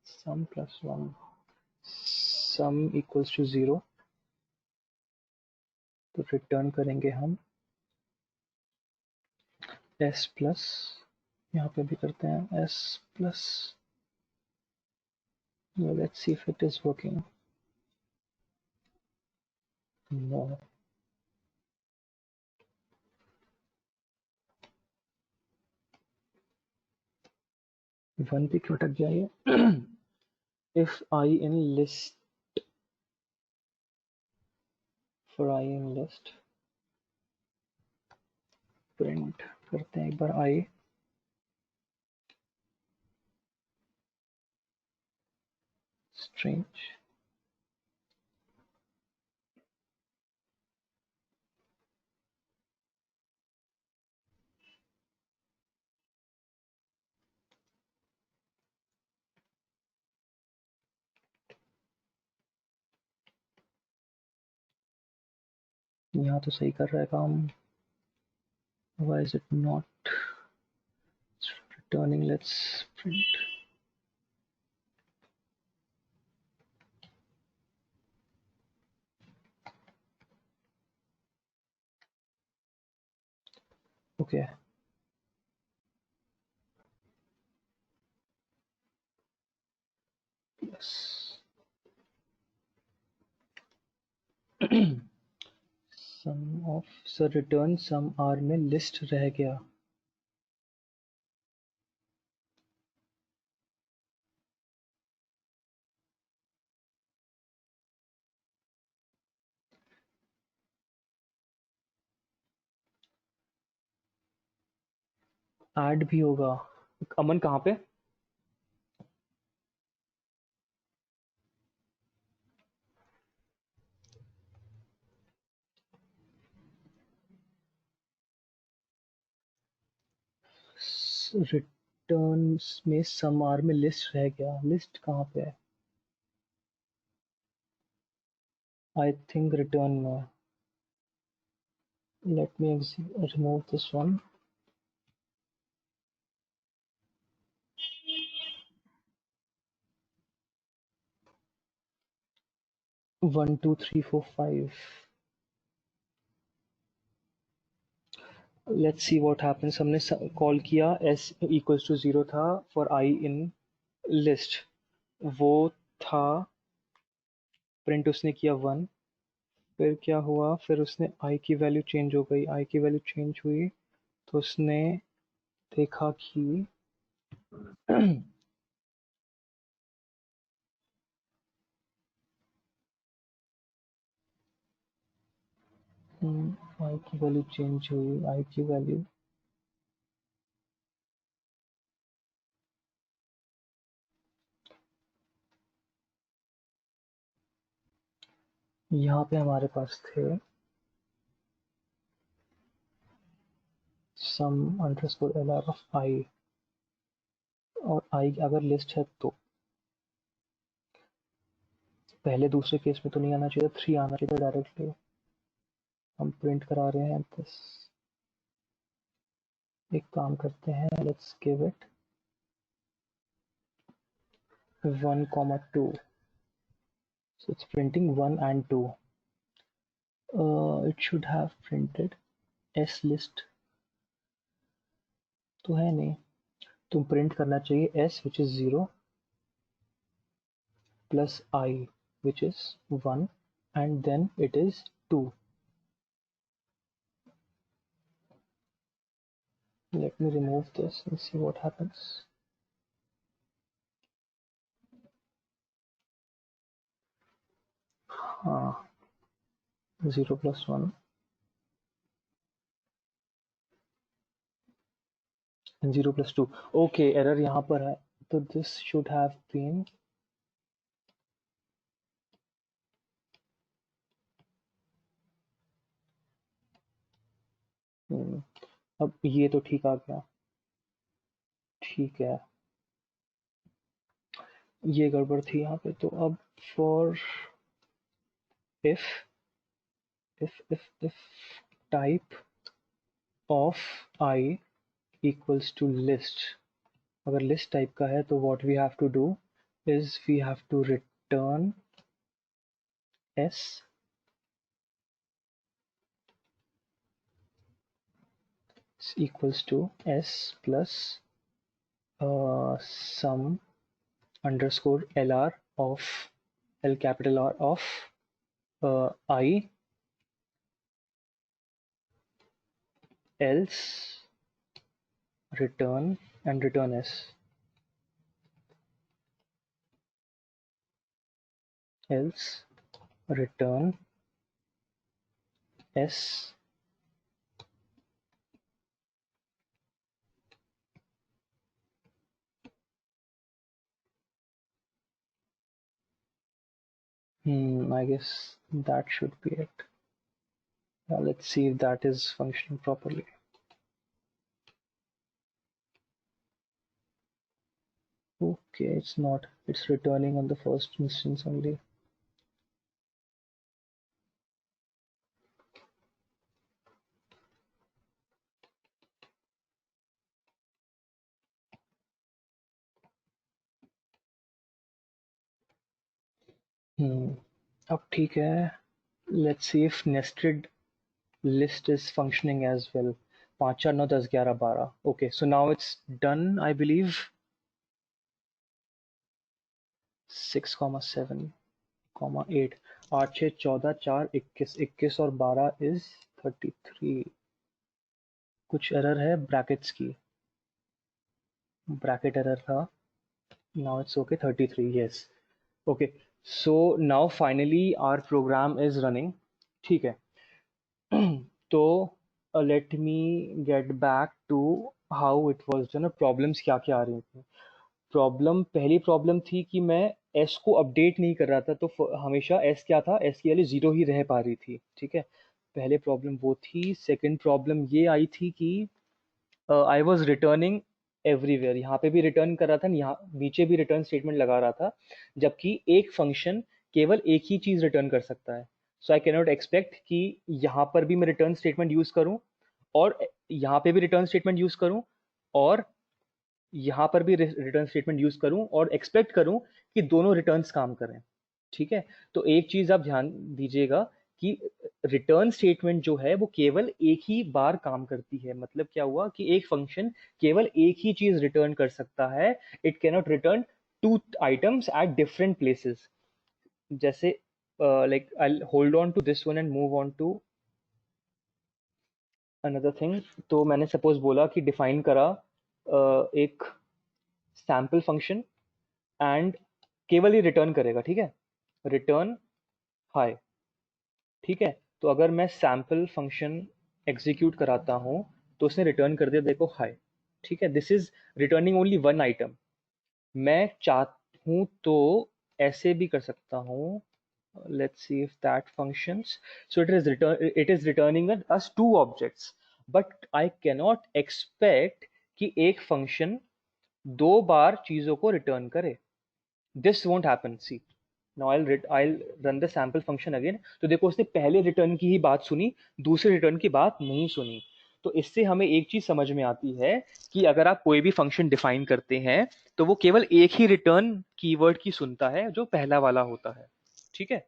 सम प्लस 1, सम इक्वल्स टू 0, तो रिटर्न करेंगे हम s प्लस, यहाँ पे भी करते हैं s plus, let's see if it is working. No, 1 पे क्यों अटक गया ये। If I in list, for I in list, print करते हैं एक बार आई, स्ट्रेंज, यहाँ तो सही कर रहा है काम. Why is it not returning? Let's print. Okay. Yes. Sum of sir return sum R में list रह गया. ऐड भी होगा. अमन कहाँ पे? रिटर्न में सम आर में लिस्ट रह गया. लिस्ट कहाँ पे है? आई थिंक रिटर्न में. Let me remove this one. 1 2 3 4 5. Let's see what happens. हमने कॉल किया s इक्वल्स टू 0 था फॉर i इन लिस्ट. वो था प्रिंट उसने किया 1. फिर क्या हुआ? फिर उसने i की वैल्यू चेंज हो गई. i की वैल्यू चेंज हुई तो उसने देखा कि i की वैल्यू चेंज हुई. i की वैल्यू यहाँ पे हमारे पास थे सम अंडरस्कोर lr ऑफ i. और i अगर लिस्ट है तो पहले दूसरे केस में तो नहीं आना चाहिए. 3 आना चाहिए डायरेक्टली. हम प्रिंट करा रहे हैं बस. एक काम करते हैं. Let's give it 1, 2. So it's printing 1 and 2. It should have printed s list. तो है नहीं. तो प्रिंट करना चाहिए s which is 0 plus I which is 1 and then it is 2. Let me remove this and see what happens. हाँ, 0 plus 1 and 0 plus 2. Okay, error यहाँ पर है. तो this should have been अब ये तो ठीक आ गया. ठीक है. ये गड़बड़ थी यहाँ पे. तो अब for if type of I equals to list. अगर list type का है तो what we have to do is we have to return s equals to s plus sum underscore lr of l capital R of I else return and return s. Else return s I guess that should be it. Now let's see if that is functioning properly. Okay, it's not. It's returning on the first instance only. अब ठीक है, let's see if nested list is functioning as well. 5 4 9 10 11 12. Okay, so now it's done, I believe. 6 7 8 8 6 14 4 21 21 और 12 is 33. कुछ एरर है ब्रैकेट्स की, ब्रैकेट एरर था. Now it's okay. 33, yes. Okay, so now finally our program is running. ठीक है. तो let me get back to how it was done. Problems क्या क्या आ रही थी. पहली प्रॉब्लम थी कि मैं एस को अपडेट नहीं कर रहा था, तो हमेशा एस क्या था, एस की वैल्यू जीरो ही रह पा रही थी. ठीक है, पहले प्रॉब्लम वो थी. सेकंड प्रॉब्लम ये आई थी कि आई वॉज रिटर्निंग एवरीवेयर. यहाँ पे भी रिटर्न कर रहा था, यहाँ नीचे भी रिटर्न स्टेटमेंट लगा रहा था, जबकि एक फंक्शन केवल एक ही चीज रिटर्न कर सकता है. सो आई कैनॉट एक्सपेक्ट कि यहाँ पर भी मैं रिटर्न स्टेटमेंट यूज करूँ, और यहाँ पे भी रिटर्न स्टेटमेंट यूज करूँ, और यहाँ पर भी रिटर्न स्टेटमेंट यूज करूँ, और एक्सपेक्ट करूँ कि दोनों रिटर्न्स काम करें. ठीक है, तो एक चीज आप ध्यान दीजिएगा कि रिटर्न स्टेटमेंट जो है वो केवल एक ही बार काम करती है. मतलब क्या हुआ कि एक फंक्शन केवल एक ही चीज रिटर्न कर सकता है. It cannot return two items at different places. जैसे like I hold on to this one and move on to another thing. तो मैंने सपोज बोला कि डिफाइन करा एक सैम्पल फंक्शन, एंड केवल ही रिटर्न करेगा. ठीक है, रिटर्न हाई. ठीक है, तो अगर मैं सैम्पल फंक्शन एग्जीक्यूट कराता हूँ तो उसने रिटर्न कर दिया देखो हाई. ठीक है, this is returning only one item. मैं चाहूँ तो ऐसे भी कर सकता हूँ. Let's see if that functions. So it is returning us two objects, but I cannot expect कि एक फंक्शन दो बार चीजों को रिटर्न करे. This won't happen. See, now I'll run the sample function again. तो देखो उसने पहले रिटर्न की ही बात सुनी, दूसरे रिटर्न की बात नहीं सुनी. तो इससे हमें एक चीज समझ में आती है कि अगर आप कोई भी फंक्शन डिफाइन करते हैं तो वो केवल एक ही रिटर्न कीवर्ड की सुनता है, जो पहला वाला होता है. ठीक है.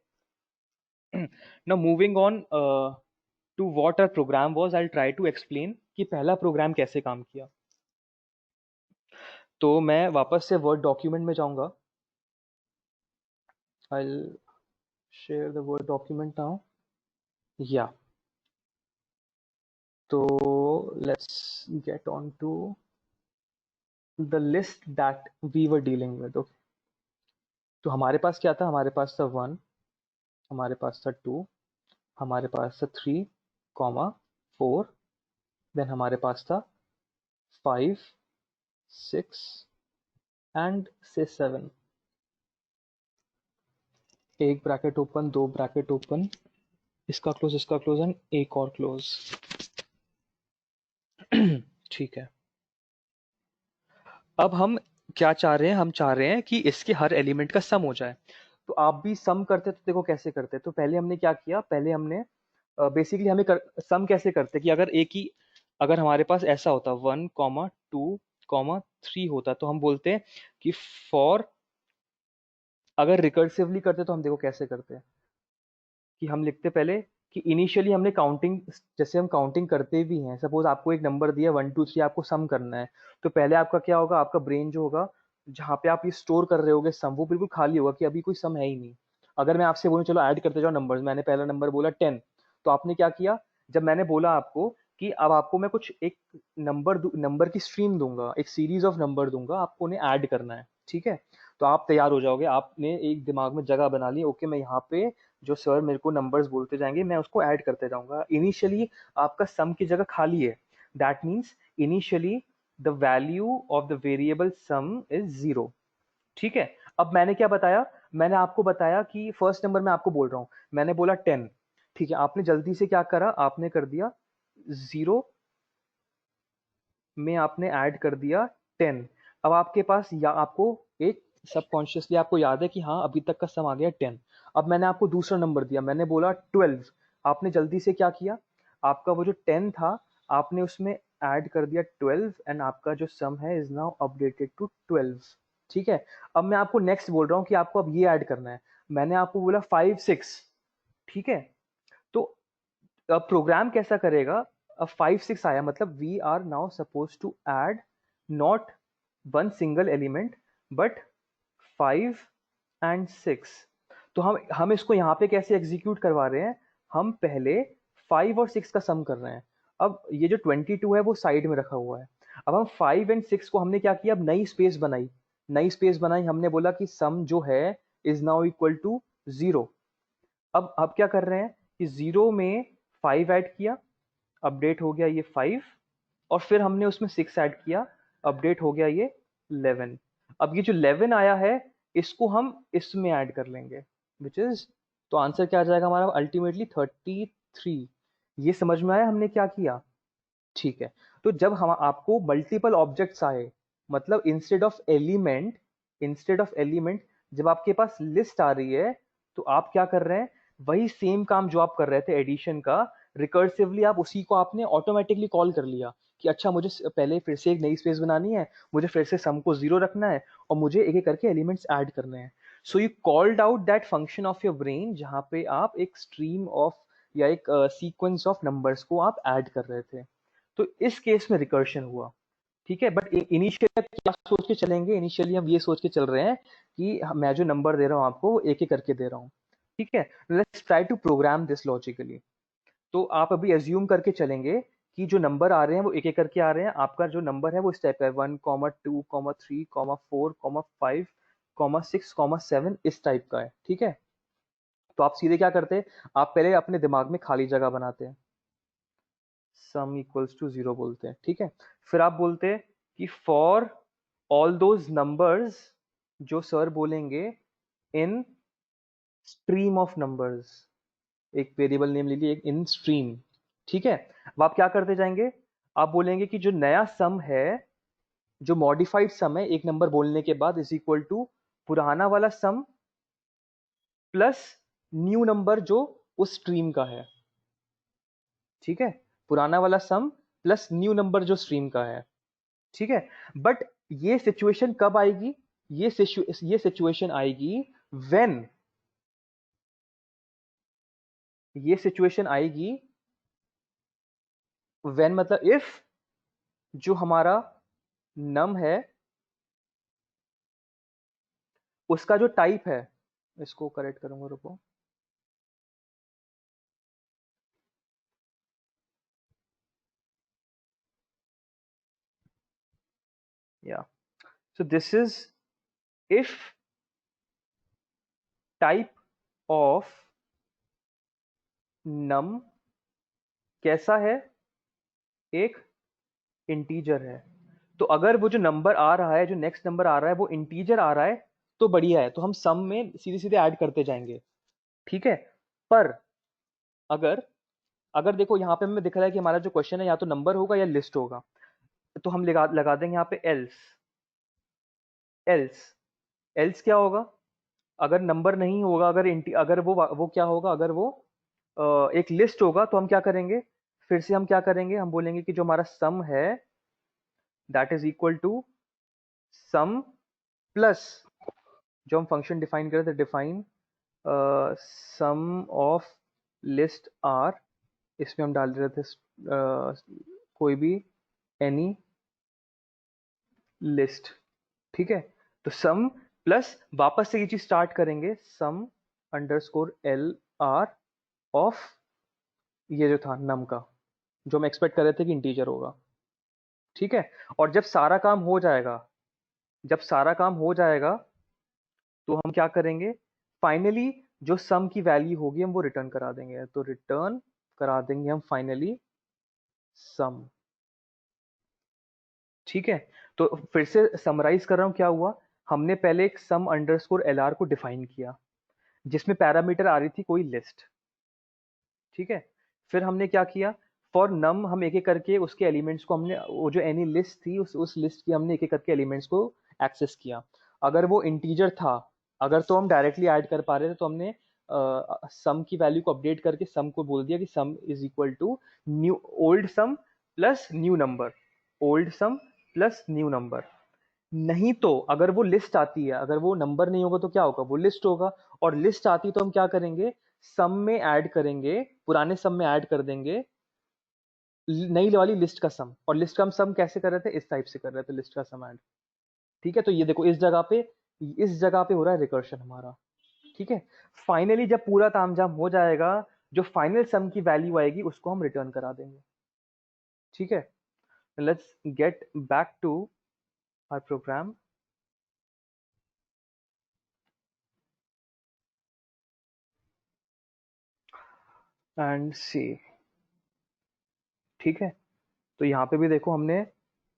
Now moving on to what our program was, I try to explain कि पहला प्रोग्राम कैसे काम किया. तो मैं वापस से वर्ड डॉक्यूमेंट में जाऊंगा. I'll share the word document now. Yeah. So let's get on to the list that we were dealing with. Okay. तो हमारे पास क्या था, हमारे पास था 1, हमारे पास था 2, हमारे पास था 3, 4, देन हमारे पास था 5, 6 एंड से 7. एक ब्रैकेट ओपन, दो ब्रैकेट ओपन, इसका क्लोज एंड एक और क्लोज. ठीक है. अब हम क्या चाह रहे हैं, हम चाह रहे हैं कि इसके हर एलिमेंट का सम हो जाए. तो आप भी सम करते तो देखो कैसे करते. तो पहले हमने क्या किया, पहले हमने बेसिकली सम कैसे करते कि अगर हमारे पास ऐसा होता 1, 2, 3 होता, तो हम बोलते हैं कि फॉर. अगर रिकर्सिवली करते तो हम देखो कैसे करते कि हम लिखते पहले कि इनिशियली हमने काउंटिंग, जैसे हम काउंटिंग करते भी हैं, सपोज आपको एक नंबर दिया 1 2 3, आपको सम करना है. तो पहले आपका क्या होगा, आपका ब्रेन जो होगा जहाँ पे आप ये स्टोर कर रहे होगे सम, वो बिल्कुल खाली होगा कि अभी कोई सम है ही नहीं. अगर मैं आपसे बोलूं चलो ऐड करते जाओ नंबर, मैंने पहला नंबर बोला 10, तो आपने क्या किया, जब मैंने बोला आपको कि अब आपको मैं कुछ एक नंबर की स्ट्रीम दूंगा, एक सीरीज ऑफ नंबर दूंगा, आपको उन्हें ऐड करना है. ठीक है, तो आप तैयार हो जाओगे, आपने एक दिमाग में जगह बना ली. ओके, मैं यहाँ पे जो सर मेरे को नंबर्स बोलते जाएंगे मैं उसको ऐड करते जाऊंगा. इनिशियली आपका सम की जगह खाली है. That means initially the value of the variable sum is 0. ठीक है, अब मैंने क्या बताया, मैंने आपको बताया कि फर्स्ट नंबर मैं आपको बोल रहा हूं, मैंने बोला 10. ठीक है, आपने जल्दी से क्या करा, आपने कर दिया 0 में आपने ऐड कर दिया 10. अब आपके पास या आपको एक सबकॉन्शियसली आपको याद है कि हाँ अभी तक का सम आ गया 10. अब मैंने आपको दूसरा नंबर दिया, मैंने बोला 12. आपने जल्दी से क्या किया, आपका वो जो 10 था आपने उसमें ऐड कर दिया 12, एंड आपका जो सम है इज नाउ अपडेटेड टू 12. ठीक है, अब मैं आपको नेक्स्ट बोल रहा हूँ कि आपको अब ये ऐड करना है. मैंने आपको बोला 5 6, ठीक है। तो अब प्रोग्राम कैसा करेगा, अब 5 6 आया मतलब we are now suppose to add not one single element but 5 and 6। तो हम इसको यहाँ पे कैसे एग्जीक्यूट करवा रहे हैं, हम पहले 5 और 6 का सम कर रहे हैं। अब ये जो 22 है वो साइड में रखा हुआ है। अब हम 5 एंड 6 को हमने क्या किया, अब नई स्पेस बनाई, हमने बोला कि सम जो है इज नाउ इक्वल टू 0। अब क्या कर रहे हैं कि 0 में 5 ऐड किया, अपडेट हो गया ये 5, और फिर हमने उसमें 6 ऐड किया, अपडेट हो गया ये 11। अब ये जो 11 आया है इसको हम इसमें ऐड कर लेंगे विच इज, तो आंसर क्या आ जाएगा हमारा अल्टीमेटली 33। ये समझ में आया हमने क्या किया, ठीक है। तो जब हम आपको मल्टीपल ऑब्जेक्ट्स आए, मतलब इंस्टेड ऑफ एलिमेंट जब आपके पास लिस्ट आ रही है, तो आप क्या कर रहे हैं, वही सेम काम जो आप कर रहे थे एडिशन का, रिकर्सिवली आप उसी को आपने ऑटोमेटिकली कॉल कर लिया कि अच्छा मुझे पहले फिर से एक नई स्पेस बनानी है, मुझे फिर से सम को 0 रखना है और मुझे एक एक करके एलिमेंट्स ऐड करने हैं। So you called out that function of your brain जहां पे आप एक स्ट्रीम ऑफ या एक सीक्वेंस ऑफ नंबर्स को आप ऐड कर रहे थे। तो इस केस में रिकर्शन हुआ, ठीक है। बट इनिशियली क्या सोच के चलेंगे, इनिशियली हम ये सोच के चल रहे हैं कि मैं जो नंबर दे रहा हूँ आपको वो एक एक करके दे रहा हूँ, ठीक है। Let's try to program this logically. तो आप अभी एज्यूम करके चलेंगे कि जो नंबर आ रहे हैं वो एक एक करके आ रहे हैं। आपका जो नंबर है वो इस टाइप का है 1, 2, 3, 4, 5, 6, 7 इस टाइप का है, ठीक है। तो आप सीधे क्या करते हैं, आप पहले अपने दिमाग में खाली जगह बनाते हैं, सम इक्वल्स टू 0 बोलते हैं, ठीक है। फिर आप बोलते हैं कि फॉर ऑल दोज नंबर्स जो सर बोलेंगे इन स्ट्रीम ऑफ नंबर्स, एक वेरिएबल नेम ले लिए एक इन स्ट्रीम, ठीक है। अब आप क्या करते जाएंगे, आप बोलेंगे कि जो नया सम है, जो मॉडिफाइड सम है एक नंबर बोलने के बाद इज इक्वल टू पुराना वाला सम प्लस न्यू नंबर जो उस स्ट्रीम का है, ठीक है। पुराना वाला सम प्लस न्यू नंबर जो स्ट्रीम का है, ठीक है। बट ये सिचुएशन कब आएगी, ये सिचुएशन आएगी व्हेन, ये सिचुएशन आएगी व्हेन मतलब इफ जो हमारा नम है उसका जो टाइप है, इसको करेक्ट करूंगा, रुको। या so this is if type of num कैसा है, एक इंटीजर है। तो अगर वो जो नंबर आ रहा है, जो नेक्स्ट नंबर आ रहा है वो इंटीजर आ रहा है, तो बढ़िया है, तो हम सम में सीधे सीधे ऐड करते जाएंगे, ठीक है। पर अगर अगर देखो यहाँ पे हमें दिख रहा है कि हमारा जो क्वेश्चन है या तो नंबर होगा या लिस्ट होगा, तो हम लगा लगा देंगे यहाँ पे एल्स। एल्स एल्स क्या होगा, अगर नंबर नहीं होगा, अगर वो क्या होगा, अगर वो एक लिस्ट होगा, तो हम क्या करेंगे, फिर से हम क्या करेंगे, हम बोलेंगे कि जो हमारा सम है that is equal to sum plus जो हम फंक्शन डिफाइन करे थे, define sum of list R, इसमें हम डाल रहे थे कोई भी एनी लिस्ट, ठीक है। तो सम प्लस वापस से ये चीज स्टार्ट करेंगे, सम अंडरस्कोर एल आर ऑफ ये जो था नम का, जो हम एक्सपेक्ट कर रहे थे कि इंटीजर होगा, ठीक है। और जब सारा काम हो जाएगा तो हम क्या करेंगे, फाइनली जो सम की वैल्यू होगी हम वो रिटर्न करा देंगे, तो रिटर्न करा देंगे हम फाइनली सम, ठीक है। तो फिर से समराइज कर रहा हूं क्या हुआ, हमने पहले एक सम अंडरस्कोर एल आर को डिफाइन किया जिसमें पैरामीटर आ रही थी कोई लिस्ट, ठीक है। फिर हमने क्या किया, फॉर नम हम एक एक करके उसके एलिमेंट्स को हमने, वो जो एनी लिस्ट थी उस लिस्ट की हमने एक एक करके एलिमेंट्स को एक्सेस किया। अगर वो इंटीजर था, अगर तो हम डायरेक्टली ऐड कर पा रहे थे, तो हमने सम की वैल्यू को अपडेट करके सम को बोल दिया कि sum is equal to new old sum plus new number, old sum plus new number. नहीं तो अगर वो लिस्ट आती है, अगर वो नंबर नहीं होगा तो क्या होगा, वो लिस्ट होगा। और लिस्ट आती तो हम क्या करेंगे, सम में ऐड करेंगे, पुराने सम में ऐड कर देंगे नई वाली लिस्ट का सम। और लिस्ट का हम सम कैसे कर रहे थे, इस टाइप से कर रहे थे लिस्ट का सम ऐड। ठीक है, तो ये देखो इस जगह पे हो रहा है रिकर्शन हमारा। ठीक है, फाइनली जब पूरा तामझाम हो जाएगा, जो फाइनल सम की वैल्यू आएगी उसको हम रिटर्न करा देंगे। ठीक है, let's get back to our program and see. ठीक है, तो यहाँ पे भी देखो हमने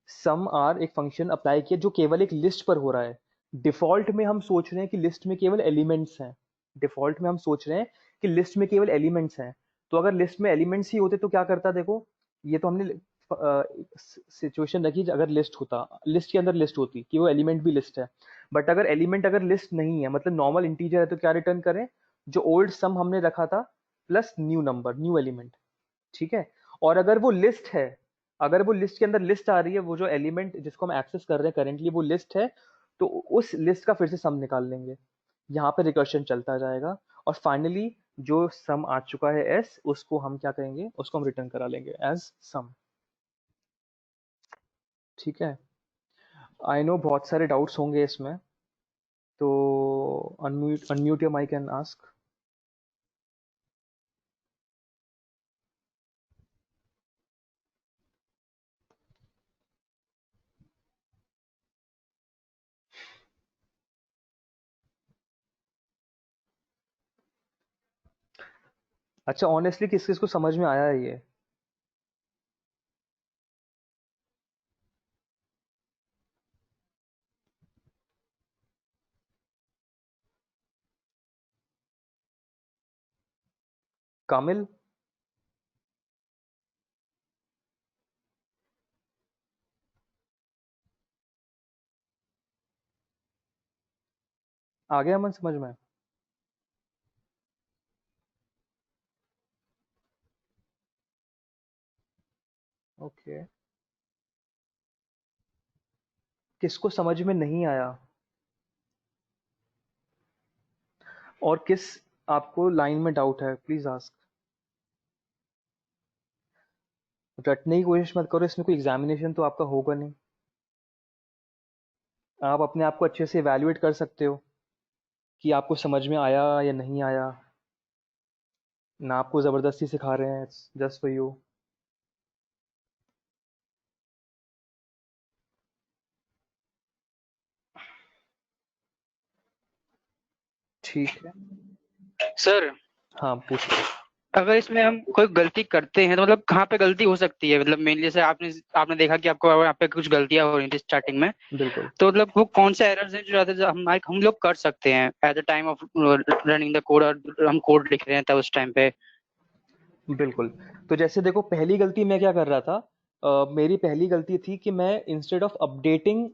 सम आर एक फंक्शन अप्लाई किया जो केवल एक लिस्ट पर हो रहा है। डिफॉल्ट में हम सोच रहे हैं कि लिस्ट में केवल एलिमेंट्स हैं। डिफॉल्ट में हम सोच रहे हैं कि लिस्ट में केवल एलिमेंट्स हैं। तो अगर लिस्ट में एलिमेंट्स ही होते तो क्या करता, देखो ये तो हमने सिचुएशन रखी, अगर लिस्ट होता, लिस्ट के अंदर लिस्ट होती कि वो एलिमेंट भी लिस्ट है। बट अगर एलिमेंट अगर लिस्ट नहीं है, मतलब नॉर्मल इंटीजर है, तो क्या रिटर्न करें, जो ओल्ड सम हमने रखा था plus new number, new element. ठीक है, और अगर वो लिस्ट है, अगर वो लिस्ट के अंदर लिस्ट आ रही है, वो जो एलिमेंट जिसको हम एक्सेस कर रहे हैं करेंटली वो लिस्ट है, तो उस लिस्ट का फिर से सम निकाल लेंगे। यहाँ पे रिकर्शन चलता जाएगा, और फाइनली जो सम आ चुका है एस, उसको हम क्या करेंगे, उसको हम रिटर्न करा लेंगे एज सम। ठीक है, आई नो बहुत सारे डाउट्स होंगे इसमें, तो unmute unmute your mic and ask. अच्छा, ऑनेस्टली किस किस को समझ में आया है ये? कामिल, आ गया मन समझ में? ओके, किसको समझ में नहीं आया, और किस आपको लाइन में डाउट है, प्लीज आस्क। रटने की कोशिश मत करो, इसमें कोई एग्जामिनेशन तो आपका होगा नहीं। आप अपने आप को अच्छे से इवैल्यूएट कर सकते हो कि आपको समझ में आया या नहीं आया। ना आपको ज़बरदस्ती सिखा रहे हैं, इट्स जस्ट फॉर यू। ठीक है, सर, हाँ पूछो। अगर इसमें हम कोई गलती करते हैं तो मतलब कहाँ पे गलती हो सकती है, मतलब मेनली जैसे आपने आपने देखा कि आपको यहाँ पे कुछ गलतियां हो रही थी स्टार्टिंग में। बिल्कुल तो मतलब वो कौन से एरर्स हैं जो ज्यादा जो हम लोग कर सकते हैं at the time of running the code, और हम कोड लिख रहे हैं तब उस टाइम पे। बिल्कुल। तो जैसे देखो, पहली गलती मैं क्या कर रहा था, मेरी पहली गलती थी कि मैं इंस्टेड ऑफ अपडेटिंग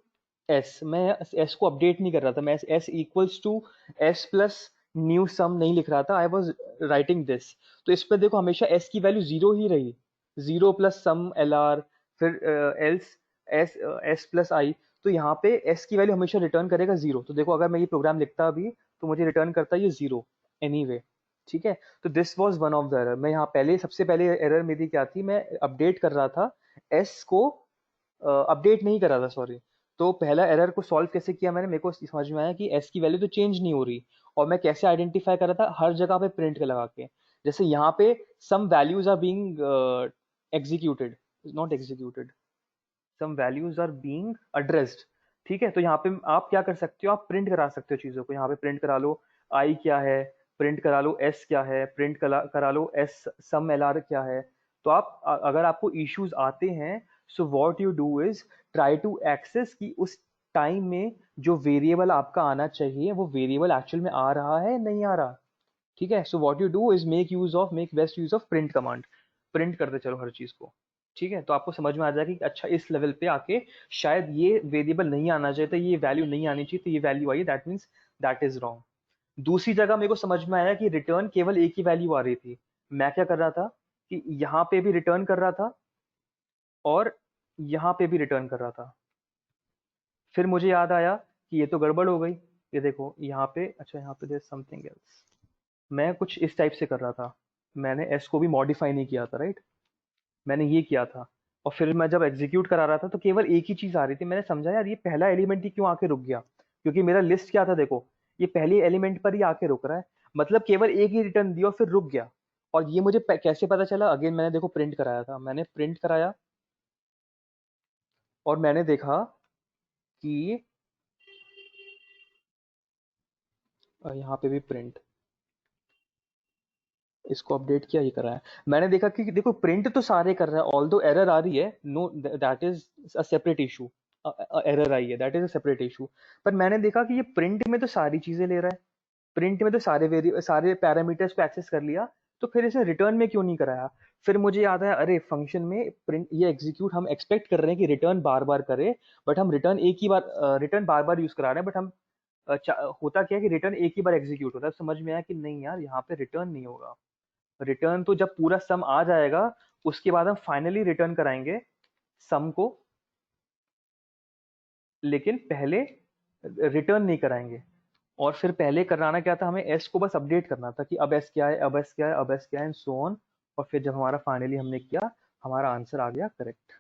एस, मैं एस को अपडेट नहीं कर रहा था, मैं S equals to S plus new sum नहीं लिख रहा था, आई वॉज राइटिंग दिस। तो इस पर देखो हमेशा एस की वैल्यू जीरो ही रही, zero plus some L are, फिर एल्स एस, एस प्लस आई। तो यहाँ पे एस की वैल्यू हमेशा रिटर्न करेगा जीरो। तो देखो अगर मैं ये प्रोग्राम लिखता भी तो मुझे रिटर्न करता ये जीरो एनीवे। ठीक है, तो this was one of the error. मैं यहाँ पहले सबसे पहले एरर मेरी क्या थी, मैं अपडेट कर रहा था एस को, अपडेट नहीं कर रहा था, सॉरी। तो पहला एरर को सॉल्व कैसे किया मैंने, मेरे को समझ में आया कि एस की वैल्यू तो चेंज नहीं हो रही, और मैं कैसे आइडेंटिफाई कर रहा था, हर जगह पे प्रिंट लगा के। जैसे यहाँ पे some values are being executed, not executed, some values are being addressed. ठीक है, तो यहाँ पे आप क्या कर सकते हो, आप प्रिंट करा सकते हो चीजों को। यहाँ पे प्रिंट करा लो आई क्या है, प्रिंट करा लो एस क्या है, प्रिंट करा लो एस सम एल आर क्या है। तो आप अगर आपको इश्यूज आते हैं, so what you do is try to access कि उस टाइम में जो वेरिएबल आपका आना चाहिए वो वेरिएबल एक्चुअल में आ रहा है नहीं आ रहा। ठीक है, so what you do is make best use of print command. Print करते चलो हर चीज को। ठीक है, तो आपको समझ में आ जाएगा कि अच्छा इस लेवल पे आके शायद ये वेरिएबल नहीं आना चाहिए था, ये वैल्यू नहीं आनी चाहिए, तो ये value I, that means that is wrong. दूसरी जगह मेरे को समझ में आया कि रिटर्न केवल एक ही वैल्यू आ रही थी। मैं क्या कर रहा था कि यहाँ पे भी रिटर्न कर रहा था और यहाँ पे भी रिटर्न कर रहा था। फिर मुझे याद आया कि ये तो गड़बड़ हो गई। ये देखो यहाँ पे, अच्छा यहाँ पे देयर समथिंग एल्स। मैं कुछ इस टाइप से कर रहा था, मैंने एस को भी मॉडिफाई नहीं किया था, राइट। मैंने ये किया था, और फिर मैं जब एग्जीक्यूट करा रहा था तो केवल एक ही चीज आ रही थी। मैंने समझा यार ये पहला एलिमेंट ही क्यों आके रुक गया, क्योंकि मेरा लिस्ट क्या था देखो, ये पहले एलिमेंट पर ही आके रुक रहा है, मतलब केवल एक ही रिटर्न दिया और फिर रुक गया। और ये मुझे कैसे पता चला, अगेन मैंने देखो प्रिंट कराया था, मैंने प्रिंट कराया और मैंने देखा कि यहाँ पे भी प्रिंट, इसको अपडेट किया, ये कर रहा है। मैंने देखा कि देखो प्रिंट तो सारे कर रहा है, ऑल दो एरर आ रही है, no that is a separate issue, error आई है, that is a separate issue. पर मैंने देखा कि ये प्रिंट में तो सारी चीजें ले रहा है, प्रिंट में तो सारे पैरामीटर्स को एक्सेस कर लिया, तो फिर इसे रिटर्न में क्यों नहीं कराया। फिर मुझे याद आया, अरे फंक्शन में प्रिंट ये एग्जीक्यूट हम एक्सपेक्ट कर रहे हैं कि रिटर्न बार बार करे, बट हम रिटर्न एक ही बार, रिटर्न बार बार यूज करा रहे हैं, बट हम होता क्या है कि रिटर्न एक ही बार एग्जीक्यूट होता है। समझ में आया कि नहीं यार यहाँ पे रिटर्न नहीं होगा, रिटर्न तो जब पूरा सम आ जाएगा उसके बाद हम फाइनली रिटर्न कराएंगे सम को, लेकिन पहले रिटर्न नहीं कराएंगे। और फिर पहले कराना क्या था, हमें एस को बस अपडेट करना था कि अब एस क्या है, अब एस क्या है, अब एस क्या है, एंड सो ऑन। और फिर जब हमारा फाइनली हमने किया, हमारा आंसर आ गया करेक्ट।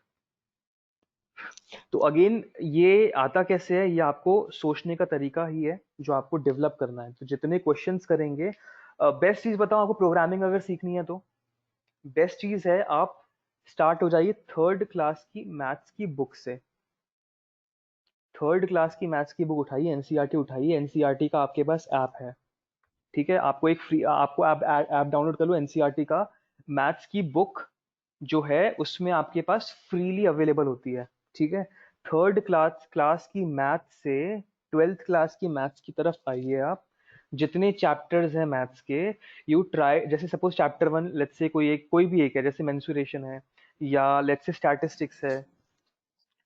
तो अगेन ये आता कैसे है, ये आपको सोचने का तरीका ही है जो आपको डेवलप करना है। तो जितने क्वेश्चंस करेंगे, बेस्ट चीज बताऊं आपको, प्रोग्रामिंग अगर सीखनी है तो बेस्ट चीज है आप स्टार्ट हो जाइए थर्ड क्लास की मैथ्स की बुक से। थर्ड क्लास की मैथ्स की बुक उठाइए, एनसीईआरटी उठाइए, एनसीईआरटी का आपके पास ऐप है, ठीक है। आपको एक फ्री, आपको ऐप डाउनलोड कर लो एनसीईआरटी का। मैथ्स की बुक जो है उसमें आपके पास फ्रीली अवेलेबल होती है, ठीक है। थर्ड क्लास क्लास की मैथ्स से ट्वेल्थ क्लास की मैथ्स की तरफ आइए आप। जितने चैप्टर्स हैं मैथ्स के, यू ट्राई, जैसे suppose chapter one let's say कोई भी एक है, जैसे मेंसुरेशन है या लेट्स से स्टैटिस्टिक्स है,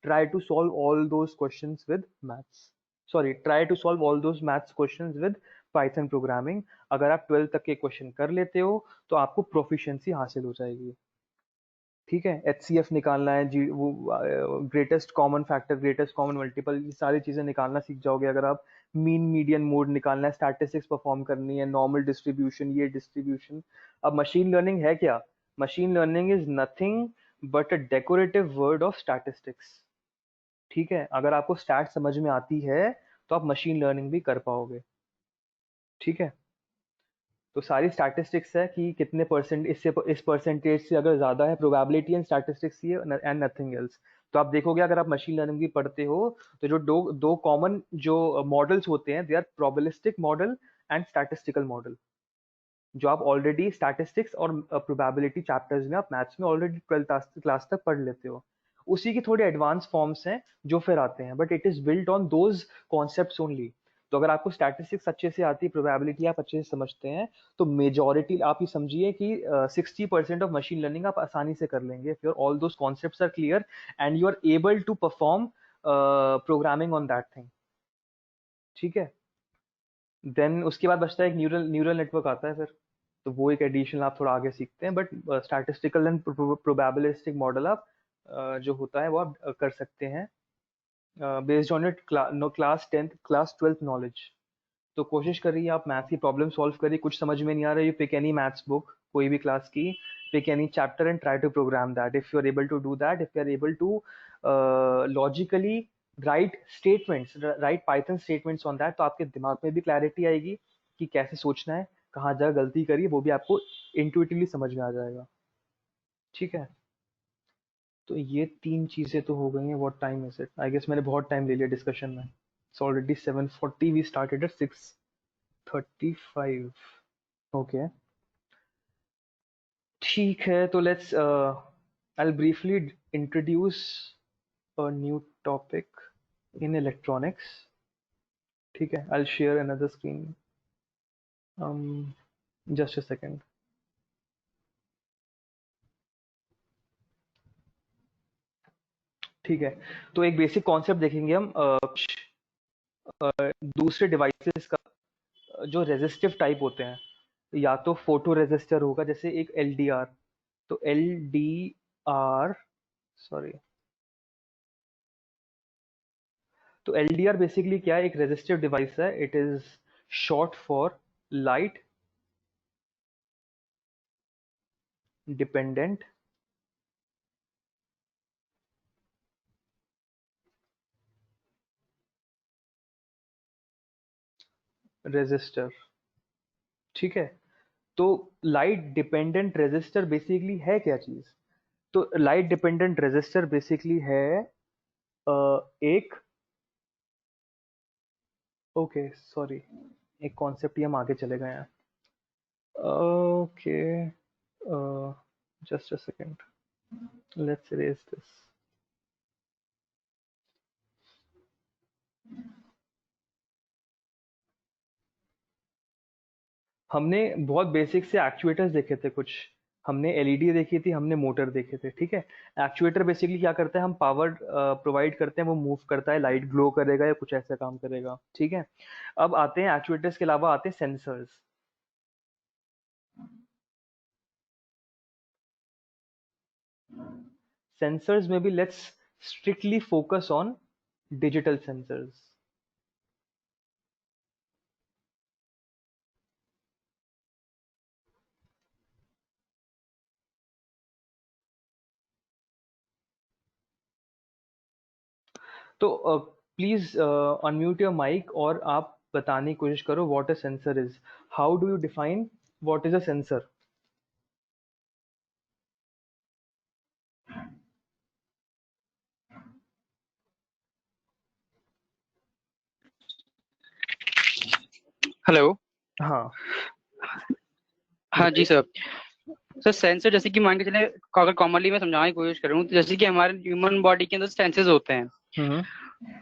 try to solve all those questions with maths, sorry, try to solve all those maths questions with python programming। अगर आप 12 तक के क्वेश्चन कर लेते हो तो आपको प्रोफिशिएंसी हासिल हो जाएगी, ठीक है। एचसीएफ निकालना है जी, वो greatest common factor, greatest common multiple, ये सारी चीजें निकालना सीख जाओगे अगर आप। मीन मीडियन मोड निकालना है, स्टैटिस्टिक्स परफॉर्म करनी है, नॉर्मल डिस्ट्रीब्यूशन, ये डिस्ट्रीब्यूशन। अब मशीन लर्निंग है क्या, machine learning is nothing but a decorative word of statistics, ठीक है। अगर आपको स्टैट समझ में आती है तो आप मशीन लर्निंग भी कर पाओगे, ठीक है। तो सारी स्टैटिस्टिक्स है कि कितने परसेंट, इससे इस परसेंटेज से अगर ज्यादा है, प्रोबेबिलिटी एंड स्टैटिस्टिक्स ये, एंड नथिंग एल्स। तो आप देखोगे अगर आप मशीन लर्निंग भी पढ़ते हो तो जो दो दो कॉमन जो मॉडल्स होते हैं, they are probabilistic model and statistical model, जो आप ऑलरेडी स्टैटिस्टिक्स और प्रोबेबिलिटी चैप्टर्स में आप मैथ्स में ऑलरेडी ट्वेल्थ क्लास तक पढ़ लेते हो। उसी के थोड़े एडवांस फॉर्म्स हैं जो फिर आते हैं, but it is built on those concepts only. तो अगर आपको स्टैटिस्टिक्स अच्छे से आती है, प्रोबेबिलिटी आप अच्छे से समझते हैं, तो मेजोरिटी आप ये समझिए कि 60% ऑफ मशीन लर्निंग आप आसानी से कर लेंगे, फिर all those concepts are clear and you are able to perform programming on that thing, ठीक है। देन उसके बाद बचता है एक न्यूरल न्यूरल नेटवर्क आता है फिर, तो वो एक एडिशनल आप थोड़ा आगे सीखते हैं, but statistical and probabilistic model आप जो होता है वो आप कर सकते हैं based on it class tenth class twelfth knowledge. तो कोशिश करिए आप मैथ्स की प्रॉब्लम सॉल्व करिए, कुछ समझ में नहीं आ रहा है, you pick any maths book कोई भी क्लास की, pick any chapter and try to program that. If you are able to do that, if you are able to logically write statements, write Python statements on that, तो आपके दिमाग में भी क्लैरिटी आएगी कि कैसे सोचना है, कहाँ जगह गलती करिए, वो भी आपको इंट्यूटिवली समझ में आ जाएगा, ठीक है। तो ये तीन चीजें तो हो गई हैं। What time is it, I guess मैंने बहुत टाइम ले लिया डिस्कशन में। It's already 7:40, we started at 6:35। Okay, ठीक है। तो let's I briefly introduce a new topic in electronics, ठीक है। I share another screen, just a second. ठीक है, तो एक बेसिक कॉन्सेप्ट देखेंगे हम दूसरे डिवाइसेस का, जो रेजिस्टिव टाइप होते हैं, या तो फोटो रेजिस्टर होगा, जैसे एक एल डी आर। तो एल डी आर, सॉरी, तो LDR बेसिकली क्या है, एक रेजिस्टिव डिवाइस है, it is short for light dependent resistor. ठीक है, तो लाइट डिपेंडेंट रेजिस्टर बेसिकली है क्या चीज? तो लाइट डिपेंडेंट रेजिस्टर बेसिकली है एक, ओके सॉरी, एक कॉन्सेप्ट ही हम आगे चले गए हैं। Okay, just a second, let's erase this. हमने बहुत बेसिक से एक्चुएटर्स देखे थे कुछ, हमने एलईडी देखी थी, हमने मोटर देखे थे। ठीक है, एक्चुएटर बेसिकली क्या करता है, हम पावर प्रोवाइड करते हैं, वो मूव करता है, लाइट ग्लो करेगा या कुछ ऐसा काम करेगा। ठीक है, अब आते हैं एक्चुएटर्स के अलावा आते हैं sensors. Sensors, maybe let's strictly focus on digital sensors. तो प्लीज अनम्यूट योर माइक और आप बताने की कोशिश करो what a sensor is. How do you define what is a sensor? Hello. हाँ, हाँ जी बताइए। सर। सर सेंसर जैसे कि मान के चले, अगर कॉमनली मैं समझाने की कोशिश करूँ तो जैसे कि हमारे ह्यूमन बॉडी के अंदर सेंसेस होते हैं। हम्म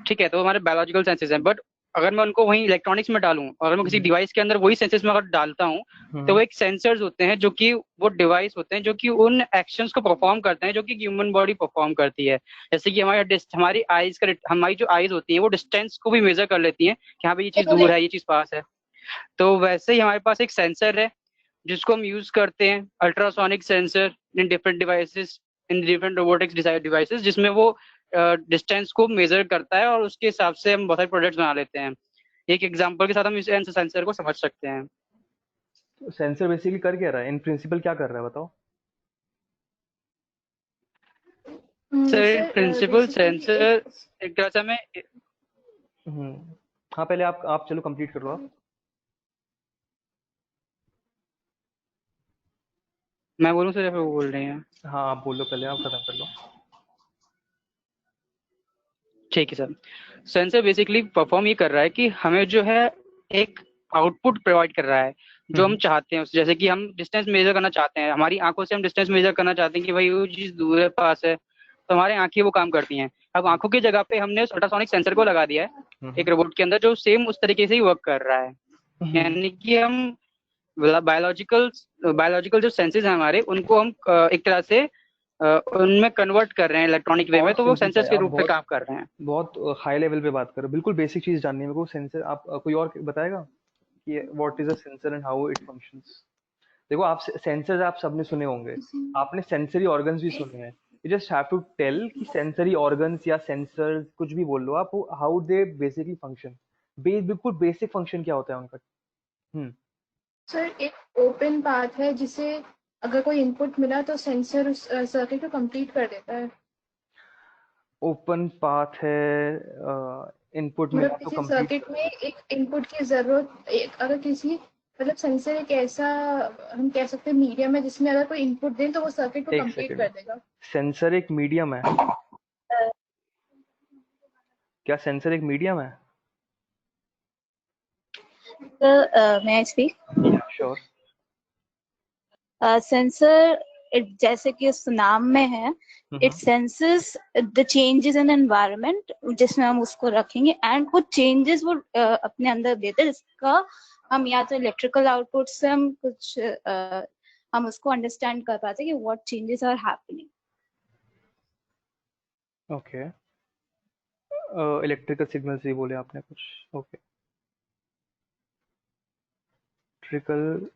ठीक है, तो हमारे बायोलॉजिकल सेंसेस हैं, बट अगर मैं उनको वहीं इलेक्ट्रॉनिक्स में डालूं, अगर मैं किसी हम्म डिवाइस के अंदर वही सेंसेस में अगर डालता हूं, तो हम्म वो एक सेंसर्स होते हैं, जो कि वो डिवाइस होते हैं जो कि उन एक्शंस को परफॉर्म करते हैं जो कि ह्यूमन बॉडी परफॉर्म करती है। जैसे कि हमारी आईज का, हमारी जो आईज होती है वो डिस्टेंस को भी मेजर कर लेती हैं कि हाँ भाई ये चीज दूर है, ये चीज पास है। तो वैसे ही हमारे पास एक सेंसर है जिसको हम यूज करते हैं, ultrasonic sensor in different devices, in different robotics devices, जिसमें वो डिस्टेंस को मेजर करता है और उसके हिसाब से हम बहुत सारे प्रोडक्ट्स बना लेते हैं। एक एग्जांपल के साथ हम इस सेंसर को समझ सकते हैं। सेंसर बेसिकली कर क्या रहा है, इन प्रिंसिपल क्या कर रहा है बताओ? Sir sir principle basically sensor एक एक तरह से हमें, हम्म हाँ, पहले आप चलो कंप्लीट कर लो आप। मैं बोलूँ सर या फिर वो बोल रहे हैं? हाँ, आप बोलो, पहले आप खत्म कर लो। ठीक है सर। सेंसर बेसिकली परफॉर्म ये कर रहा है कि हमें जो है एक आउटपुट प्रोवाइड कर रहा है जो हम हम्म चाहते हैं। जैसे कि हम डिस्टेंस मेजर करना चाहते हैं, हमारी आंखों से हम डिस्टेंस मेजर करना चाहते हैं कि भाई वो चीज दूर है पास है, तो हमारे आंखें वो काम करती हैं। अब आंखों की जगह पे हमने उस अल्ट्रासोनिक सेंसर को लगा दिया है हम्म एक रोबोट के अंदर, जो सेम उस तरीके से ही वर्क कर रहा है। हम्म यानी कि हम बायोलॉजिकल बायोलॉजिकल जो सेंसेस हैं हमारे, उनको हम एक तरह से उनमें कन्वर्ट कर रहे हैं इलेक्ट्रॉनिक वे में, बहुत तो वो सिंपलीफाई, सेंसर्स के आप रूप में बहुत काम कर रहे हैं। बहुत हाई लेवल पे बात करो, बिल्कुल बेसिक चीज जाननी है मेरे को। सेंसर आप कोई और बताएगा कि what is a sensor and how it functions? देखो, आप सेंसर्स आप सबने सुने होंगे, आपने सेंसरी ऑर्गन्स भी सुने हैं। You just have to tell कि सेंसरी ऑर्गन्स या सेंसर्स कुछ भी बोल लो आप, हाउ दे बेसिकली फंक्शन। बिल्कुल बेसिक फंक्शन क्या होता है उनका। हम्म सर एक ओपन पाथ है जिसे अगर कोई इनपुट मिला तो सेंसर उस सर्किट को कंप्लीट कर देता है। ओपन पाथ है, इनपुट मतलब मिला तो किसी कंप्लीट सर्किट कर में दे। एक इनपुट की जरूरत, एक अगर किसी मतलब सेंसर एक ऐसा हम कह सकते हैं मीडियम है जिसमें अगर कोई इनपुट दें तो वो सर्किट को एक कंप्लीट सेकंड, कर देगा। सेंसर एक मीडियम है? क्या सेंसर एक मीडियम है? May I speak? या श्योर। सेंसर जैसे कि उस नाम में है, it senses the changes in environment जिसमें हम उसको रखेंगे, एंड वो चेंजेस वो अपने अंदर देते हैं, जिसका हम या तो इलेक्ट्रिकल आउटपुट से हम कुछ हम उसको अंडरस्टैंड कर पाते हैं कि what changes are happening. Okay, electrical signals भी बोले आपने कुछ। Okay, electrical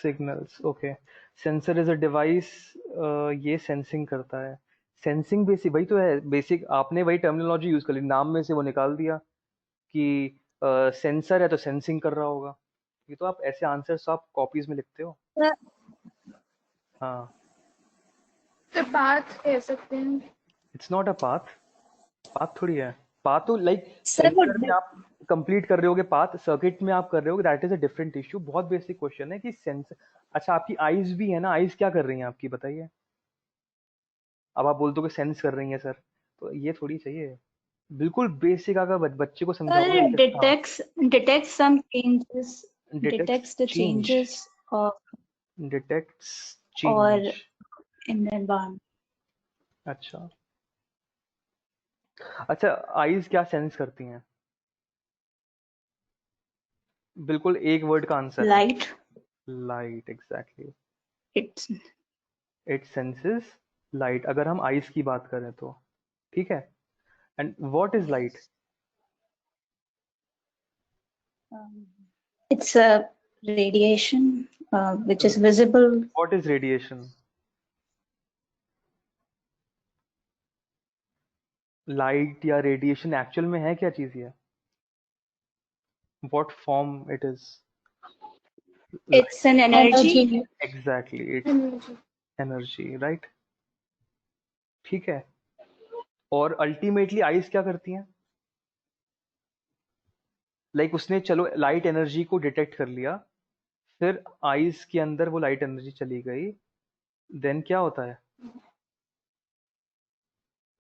signals, okay. Sensor is a device, ये सेंसिंग करता है। सेंसिंग बेसिक वही तो है, बेसिक आपने वही टर्मिनोलॉजी यूज कर ली, नाम में से वो निकाल दिया कि सेंसर है तो सेंसिंग कर रहा होगा। ये तो आप ऐसे आंसर्स आप कॉपीज में लिखते हो। हाँ, तो पाथ कह सकते हैं। It's not a path, path थोड़ी है। पाथ तो लाइक सर वो सेंसर में आप कंप्लीट कर रहे होगे, पाथ सर्किट में आप कर रहे होगे, that is a different issue. बहुत बेसिक क्वेश्चन है कि सेंसर, अच्छा आपकी आईज भी है ना, आईज क्या कर रही हैं आपकी बताइए। अब आप बोल दो कि सेंस कर रही हैं सर, तो ये थोड़ी चाहिए। बिल्कुल बेसिक अगर बच्चे को समझाओगे it कि हाँ detects some changes, detects detects the change, changes of detects or change, in the environment. अच्छा। अच्छा आईज क्या सेंस करती हैं? बिल्कुल एक वर्ड का आंसर है, Light, light, exactly. it's it senses light, अगर हम आईज की बात करें तो, ठीक है। And what is light? um, it's a radiation which is visible. What is radiation? Light या रेडिएशन एक्चुअल में है क्या चीज ये? What form it is? It's an energy. Energy, exactly, it's energy. Energy, right, ठीक है। और अल्टीमेटली आईज क्या करती हैं? लाइक उसने चलो लाइट एनर्जी को डिटेक्ट कर लिया, फिर आईज के अंदर वो लाइट एनर्जी चली गई, देन क्या होता है?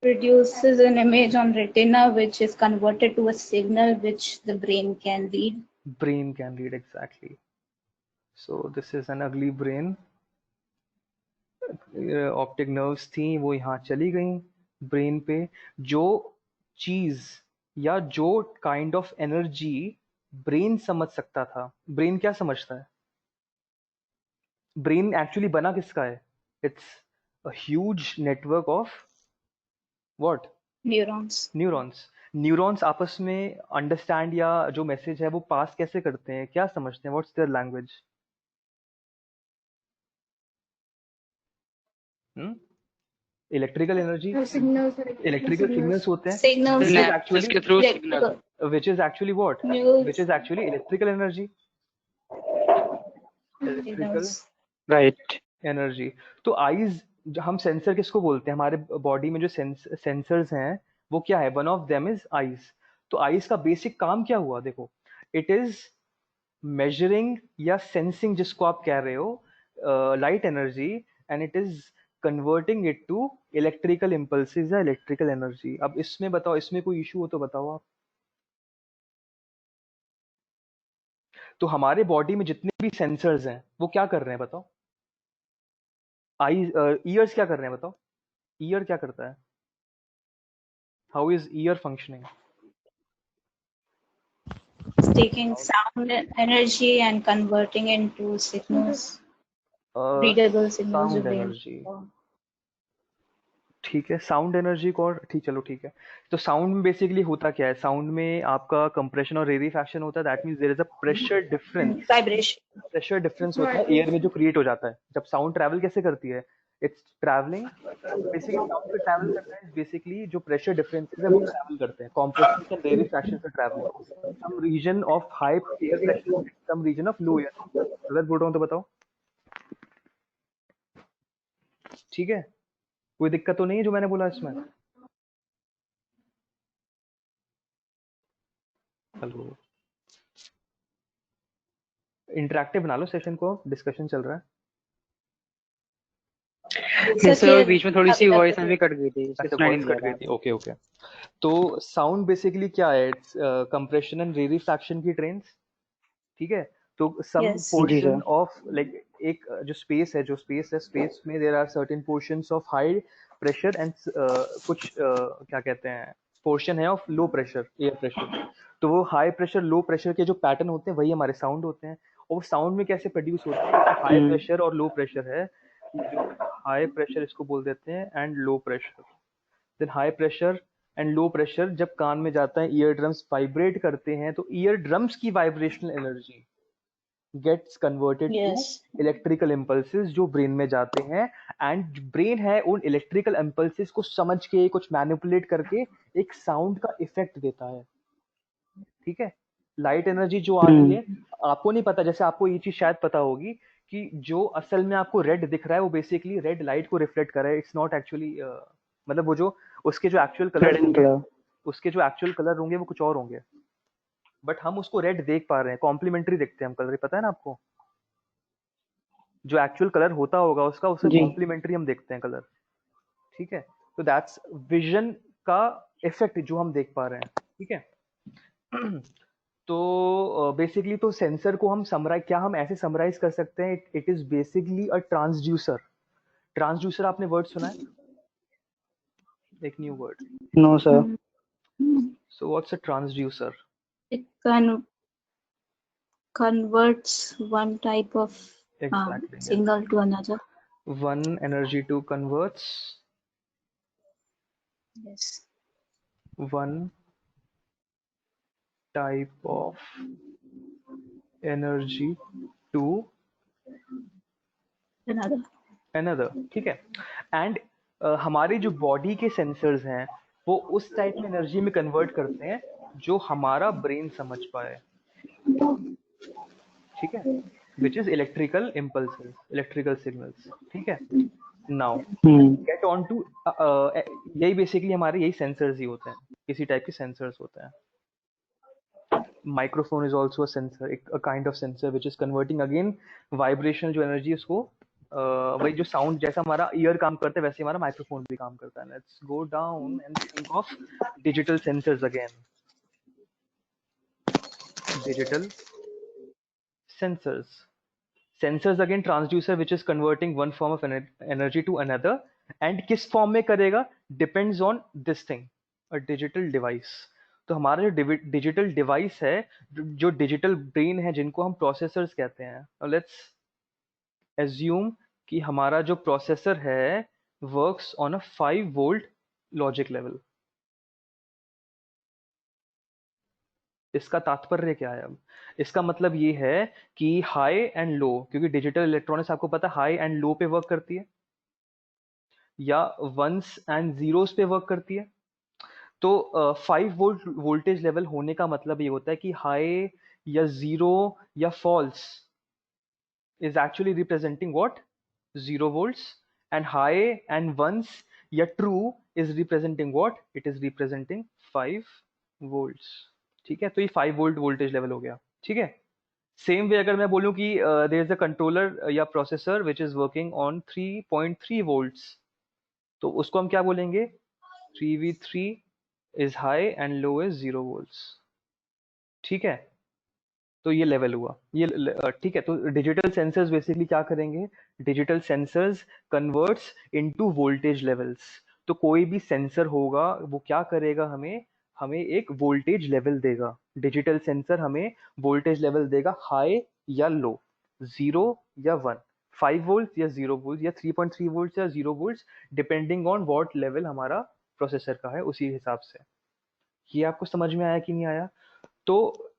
Produces an image on retina which is converted to a signal which the brain can read. Brain can read, exactly. So this is an अगली ब्रेन। ऑप्टिक नर्व्स थी वो यहाँ चली गई ब्रेन पे। जो चीज या जो काइंड ऑफ एनर्जी ब्रेन समझ सकता था, ब्रेन क्या समझता है? ब्रेन एक्चुअली बना किसका है? It's a huge network of what? Neurons. Neurons. Neurons आपस में अंडरस्टैंड या जो मैसेज है वो पास कैसे करते हैं, क्या समझते हैं, what's their language? Electrical energy, signals, electrical signals. Signals होते हैं, Signals. Which is synapsis actually, के through signal. Electrical. which is actually what? Which News. is actually electrical energy. Electrical Signals. Right. Energy. तो आईज, हम सेंसर किसको बोलते हैं? हमारे बॉडी में जो सेंसर्स हैं वो क्या है? One of them is eyes. तो आईज का बेसिक काम क्या हुआ देखो, इट इज मेजरिंग या सेंसिंग, जिसको आप कह रहे हो light energy, and it is converting it to electrical impulses या इलेक्ट्रिकल एनर्जी। अब इसमें बताओ, इसमें कोई इशू हो तो बताओ आप। तो हमारे बॉडी में जितने भी सेंसर्स हैं वो क्या कर रहे हैं बताओ? आई, ईयर्स क्या कर रहे हैं बताओ? ईयर क्या करता है? How is year functioning? It's taking sound energy and converting into signals, readable signals sound of brain. Energy, ठीक है। साउंड एनर्जी को, और ठीक, चलो ठीक है। तो साउंड में बेसिकली होता क्या है? साउंड में आपका कंप्रेशन और रेरिफैक्शन होता है, that means there is a pressure difference. Vibration. Pressure difference होता है एयर में जो क्रिएट हो जाता है जब साउंड ट्रैवल कैसे करती है? इट्स ट्रैवलिंग, बेसिकली साउंड का ट्रैवल करना है बेसिकली जो प्रेशर डिफरेंसेस है वो ट्रैवल करते हैं, कंप्रेशन एंड रेरिफैक्शन से travelling, some region of high air pressure, some region of low air pressure. गलत बोल रहा हूँ तो बताओ, ठीक है? कोई दिक्कत तो नहीं है जो मैंने बोला इसमें? हेलो, इंटरेक्टिव बना लो सेशन को, डिस्कशन चल रहा है। सर बीच में थोड़ी सी वॉइस हमें कट गई थी, इसलिए अच्छा, सुनाई वॉइस नहीं कट दिया गई था। थी, ओके ओके। तो साउंड बेसिकली क्या है? इट्स कंप्रेशन एंड रेरिफैक्शन की ट्रेन्स, ठीक है। तो सम Yes. जी पोर्शन सर। ऑफ लाइक एक जो स्पेस है, स्पेस में there are certain portions of high pressure and कुछ क्या कहते हैं, पोर्शन है of low pressure, air pressure. तो वो हाई प्रेशर लो प्रेशर के जो पैटर्न होते हैं वही हमारे साउंड होते हैं। और वो साउंड में कैसे प्रोड्यूस होते हैं? जो हाई प्रेशर और लो प्रेशर है, जो हाई प्रेशर इसको बोल देते हैं and low pressure, then high pressure and low pressure जब कान में जाता है, ईयर ड्रम्स वाइब्रेट करते हैं, तो ईयर ड्रम्स की vibrational energy gets converted to Yes. Electrical impulses जो ब्रेन में जाते हैं, एंड ब्रेन है उन इलेक्ट्रिकल इम्पल्सेस को समझ के कुछ मैनिपुलेट करके एक साउंड का इफेक्ट देता है। ठीक है, लाइट एनर्जी जो आ रही है, आपको नहीं पता, जैसे आपको ये चीज शायद पता होगी कि जो असल में आपको रेड दिख रहा है वो बेसिकली रेड लाइट को रिफ्लेक्ट कर रहा है, इट्स नॉट एक्चुअली, मतलब वो जो उसके जो actual colour red in colour. उसके जो एक्चुअल कलर होंगे वो कुछ और होंगे, बट हम उसको रेड देख पा रहे हैं, कॉम्प्लीमेंट्री देखते हैं हम कलर, पता है ना आपको, जो एक्चुअल कलर होता होगा उसका, उसका जी। कॉम्प्लीमेंट्री हम देखते हैं कलर। ठीक है, तो दैट्स विजन का इफेक्ट जो हम देख पा रहे हैं। ठीक है, तो बेसिकली तो सेंसर को हम समराइज, क्या हम ऐसे समराइज कर सकते हैं, it is basically a transducer. Transducer आपने वर्ड सुना है, एक new word, no sir. So what's a transducer? It converts one type of exactly, yes, signal to another. One energy to converts Yes. One type of energy to Another. Another. ठीक है, एंड हमारी जो बॉडी के सेंसर्स हैं वो उस टाइप में एनर्जी में कन्वर्ट करते हैं जो हमारा ब्रेन समझ पाए। ठीक है, which is electrical impulses, electrical signals. ठीक है, नाउ गेट ऑन टू, यही बेसिकली हमारे यही सेंसर्स ही होते हैं, इसी टाइप के सेंसर्स होते हैं। Microphone is also a sensor, a kind of sensor which is converting again vibrational जो एनर्जी उसको, वही जो साउंड जैसा हमारा ईयर काम करता है वैसे हमारा माइक्रोफोन भी काम करता है। Let's go down and think of digital sensors again. Digital sensors, sensors again transducer which is converting one form of energy to another, and किस फॉर्म में करेगा, depends on this thing, a digital device। तो हमारा जो डिजिटल डिवाइस है, जो डिजिटल ब्रेन है जिनको हम प्रोसेसर्स कहते हैं, लेट्स एज्यूम कि हमारा जो प्रोसेसर है works on a 5 volt logic level. इसका तात्पर्य क्या है? अब इसका मतलब ये है कि हाई एंड लो, क्योंकि डिजिटल इलेक्ट्रॉनिक्स आपको पता है हाई एंड लो पे वर्क करती है या वंस एंड जीरोस पे वर्क करती है। तो 5 वोल्ट वोल्टेज लेवल होने का मतलब ये होता है कि हाई या जीरो या false is actually representing what, 0 volts, and high and ones या true is representing what, it is representing 5 volts। ठीक है, तो ये 5 वोल्ट वोल्टेज लेवल हो गया। ठीक है, सेम वे अगर मैं बोलूं कि देयर इज अ कंट्रोलर या processor which is working on 3.3 volts, तो उसको हम क्या बोलेंगे, 3v3 is high and low is 0 volts। ठीक है, तो ये लेवल हुआ ये ठीक है, तो डिजिटल सेंसर्स बेसिकली क्या करेंगे, digital sensors converts into voltage levels. तो कोई भी सेंसर होगा वो क्या करेगा, हमें हमें एक वोल्टेज लेवल देगा। डिजिटल सेंसर हमें वोल्टेज लेवल देगा, हाई या लो, 0 या 1, 5 वोल्ट या 0 वोल्ट या 3.3 वोल्ट या 0 volt, depending on what level हमारा प्रोसेसर का है उसी हिसाब से। ये आपको समझ में आया कि नहीं आया? तो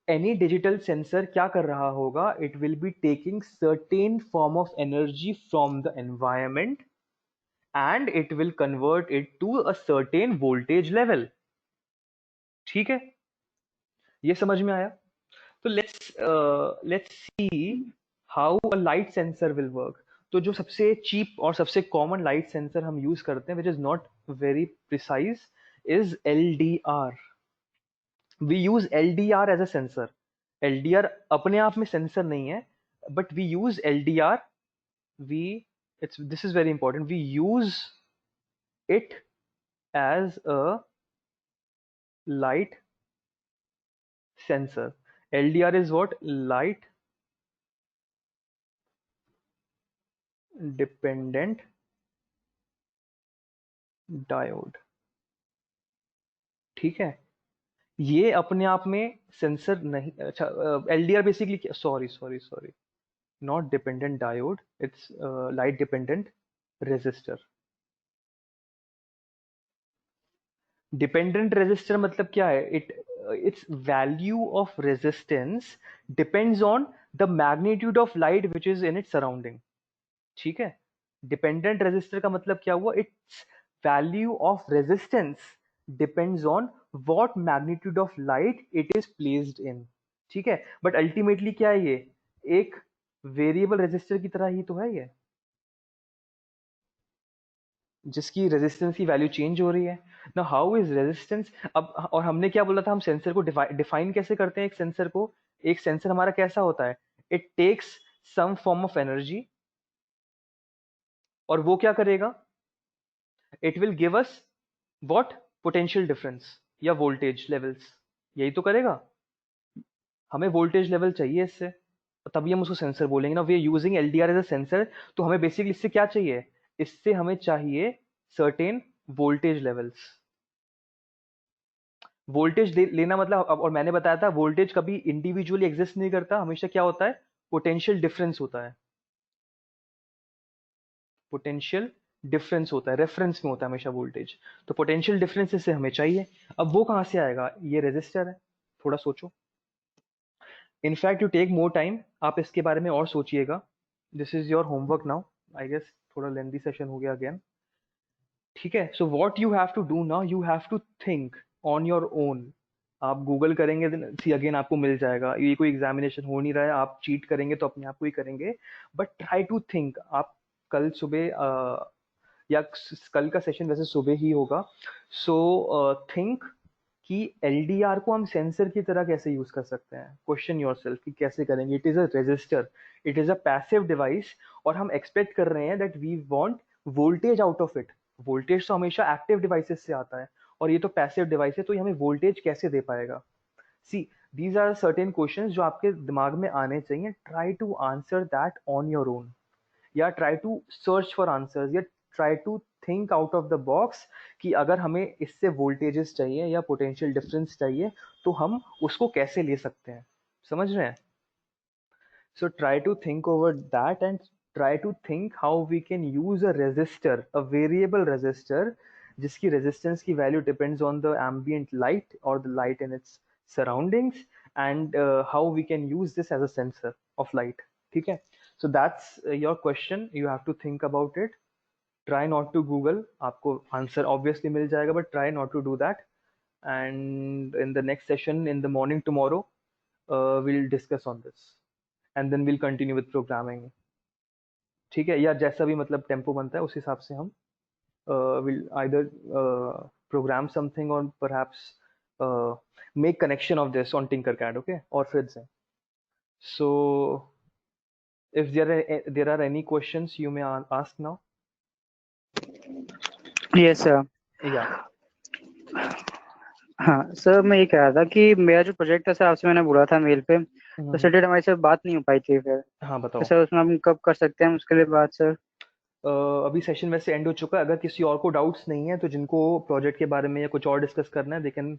एनी डिजिटल सेंसर क्या कर रहा होगा, it will be taking certain form of energy from the environment and it will convert it to a certain voltage level. ठीक है, ये समझ में आया? तो let's see how a light sensor will work. तो जो सबसे चीप और सबसे कॉमन लाइट सेंसर हम यूज करते हैं which is not very precise is LDR। We use LDR as a sensor. LDR अपने आप में सेंसर नहीं है, but we use LDR, we it's this is very important, we use it as a light sensor। LDR is what, light dependent diode। ठीक है, ये अपने आप में सेंसर नहीं, अच्छा, LDR basically, sorry sorry sorry, not dependent diode, it's light dependent resistor. Dependent resistor मतलब क्या है, it its value of resistance depends on the magnitude of light which is in its surrounding. ठीक है, डिपेंडेंट रेजिस्टर का मतलब क्या हुआ? It's value of resistance depends on what magnitude of light it is placed in. ठीक है, बट अल्टीमेटली क्या है? ये एक वेरिएबल रेजिस्टर की तरह ही तो है ये, जिसकी रेजिस्टेंस की वैल्यू चेंज हो रही है ना. How is resistance? अब और हमने क्या बोला था, हम सेंसर को डिफाइन कैसे करते हैं? एक सेंसर को, एक सेंसर हमारा कैसा होता है? It takes some form of energy, और वो क्या करेगा? It will give us what? Potential difference या वोल्टेज लेवल्स. यही तो करेगा. हमें वोल्टेज लेवल चाहिए इससे, तभी हम उसको सेंसर बोलेंगे ना. We are using LDR as a sensor, तो हमें बेसिकली इससे क्या चाहिए? इससे हमें चाहिए सर्टेन वोल्टेज लेवल्स. वोल्टेज लेना मतलब और मैंने बताया था वोल्टेज कभी इंडिविजुअली एग्जिस्ट नहीं करता, हमेशा क्या होता है? पोटेंशियल डिफरेंस होता है. पोटेंशियल डिफरेंस होता है, रेफरेंस में होता है हमेशा वोल्टेज. तो पोटेंशियल डिफरेंस से हमें चाहिए. अब वो कहां से आएगा? ये रेजिस्टर है. थोड़ा सोचो. In fact you take more time, आप इसके बारे में और सोचिएगा. This is your homework now. I guess थोड़ा लेंदी सेशन हो गया अगेन. ठीक है, so what you have to do now, you have to think on your own. आप गूगल करेंगे सी अगेन आपको मिल जाएगा. ये कोई एग्जामिनेशन हो नहीं रहा है, आप चीट करेंगे तो अपने आप को ही करेंगे. But try to think. आप कल सुबह या कल का सेशन वैसे सुबह ही होगा. सो थिंक कि एलडीआर को हम सेंसर की तरह कैसे यूज कर सकते हैं. क्वेश्चन योरसेल्फ कि कैसे करेंगे. It is a resistor, it is a passive device, और हम एक्सपेक्ट कर रहे हैं that we want voltage out of it. Voltage तो हमेशा एक्टिव डिवाइसेस से आता है, और ये तो पैसिव डिवाइस है, तो ये हमें वोल्टेज कैसे दे पाएगा? सी, these are certain questions जो आपके दिमाग में आने चाहिए. Try to answer that on your own, या try to search for answers, या try to think out of the box कि अगर हमें इससे वोल्टेजेस चाहिए या पोटेंशियल डिफरेंस चाहिए तो हम उसको कैसे ले सकते हैं. समझ रहे हैं? So try to think over that and try to think how we can use a resistor, a variable resistor, जिसकी resistance की value depends on the ambient light or the light in its surroundings, and how we can use this as a sensor of light. ठीक है, so that's your question. You have to think about it. Try not to Google. आपको answer obviously मिल जाएगा, but try not to do that. And in the next session in the morning tomorrow, we'll discuss on this, and then we'll continue with programming. ठीक है, या जैसा भी मतलब टेम्पो बनता है उस हिसाब से हम विल आइदर प्रोग्राम समथिंग और perhaps make connection of this on Tinkercad. Okay, और फिर से so if there are any questions you may ask now. Yes sir. या हाँ सर, मैं ये कह रहा था कि मेरा जो प्रोजेक्ट है सर, आपसे मैंने बोला था मेल पे, तो सर हमारी सर बात नहीं हो पाई थी फिर. हाँ बताओ. तो सर उसमें हम कब कर सकते हैं उसके लिए बात सर? अभी सेशन वैसे एंड हो चुका है. अगर किसी और को डाउट्स नहीं है तो जिनको प्रोजेक्ट के बारे में या कुछ और डिस्कस करना है, दे कैन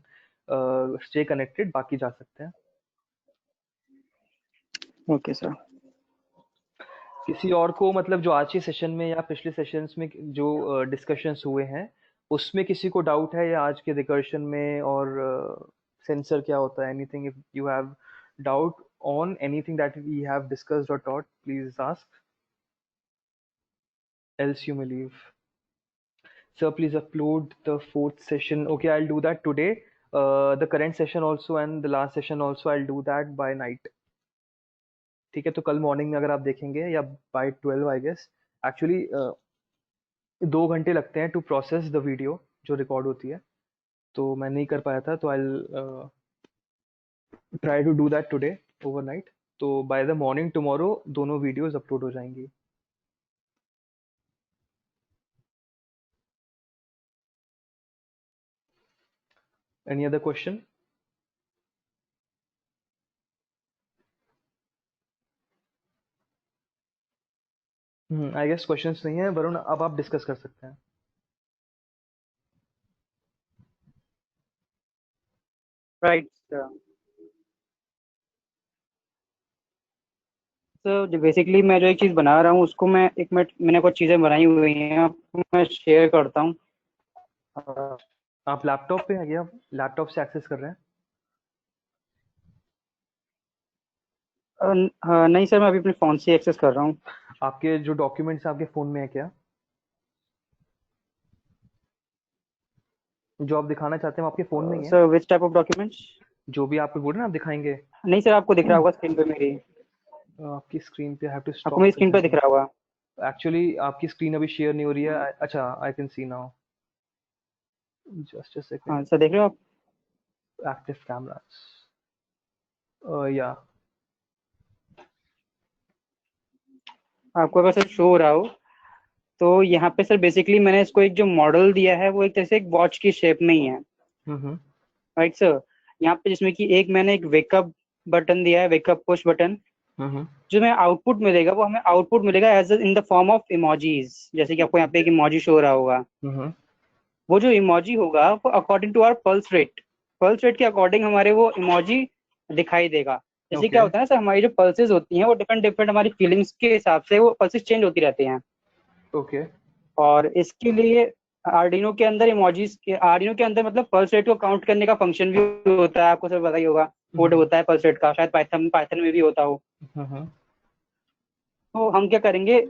स्टे कनेक्टेड, बाकी जा सकते हैं. Okay sir. किसी और को मतलब जो आज के सेशन में या पिछले सेशंस में जो डिस्कशंस हुए हैं उसमें किसी को डाउट है, या आज के रिकर्शन में और सेंसर क्या होता है, anything, if you have doubt on anything that we have discussed और taught, please ask, else you may leave. Sir, please upload the fourth session. Okay, I'll do that today. The current session also and the last session also, I'll do that by night. ठीक है, तो कल मॉर्निंग में अगर आप देखेंगे, या बाय 12 आई गेस. एक्चुअली 2 घंटे लगते हैं टू प्रोसेस द वीडियो जो रिकॉर्ड होती है, तो मैं नहीं कर पाया था, तो I try to do that today overnight. तो बाय द मॉर्निंग टुमारो दोनों वीडियोस अपलोड हो जाएंगी. Any other question? I guess questions नहीं है. वरुण, अब आप डिस्कस कर सकते हैं. Right sir. तो बेसिकली मैं जो एक चीज़ बना रहा हूँ उसको मैं एक मिनट, मैंने कुछ चीज़ें बनाई हुई हैं, आपको मैं शेयर करता हूँ. आप लैपटॉप पे हैं क्या? लैपटॉप से एक्सेस कर रहे हैं? हाँ, नहीं सर, मैं अभी अपने फोन से एक्सेस कर रहा हूँ। आपके जो डॉक्यूमेंट्स आपके फोन में है क्या, जो आप दिखाना चाहते हैं वो आपके फोन में ही है? Sir which type of documents? जो भी आप बोल रहे हैं ना आप दिखाएंगे। नहीं सर, आपको दिख रहा होगा स्क्रीन पे मेरी, आपकी स्क्रीन पे, हैव टू आपको स्टॉप मेरी दिस स्क्रीन पे दिख हैपनिंग। रहा होगा। एक्चुअली आपकी स्क्रीन अभी शेयर नहीं हो रही है। अच्छा, I can see now, just a हाँ सेकंड। सर, देख रहे हो आप? एक्टिव कैमरास, या आपको अगर सर शो हो रहा हो तो यहाँ पे सर बेसिकली मैंने इसको एक जो मॉडल दिया है वो एक तरह से एक वॉच की शेप में ही है, हम्म राइट सर। यहाँ पे जिसमें कि मैंने एक वेकअप बटन दिया है, वेकअप पुश बटन। हम्म जो हमें आउटपुट मिलेगा वो हमें आउटपुट मिलेगा as in the form of emojis, जैसे कि आपको यहाँ पे एक इमोजी शो हो रहा होगा। हम्म वो जो इमोजी होगा वो according to our pulse rate के अकॉर्डिंग हमारे वो इमोजी दिखाई देगा। जैसे ओके क्या होता है ना सर, हमारी जो पल्सेस होती हैं वो डिफरेंट डिफरेंट हमारी फीलिंग्स के हिसाब से वो पल्सेस चेंज होती रहती हैं। ओके और इसके लिए आर्डिनो के अंदर मतलब पल्स रेट को काउंट करने का फंक्शन भी होता है, आपको सब पता ही होगा। कोड होता है पल्स रेट का, शायद पाइथन पाइथन में भी होता हो। हम्म तो हम क्या करेंगे,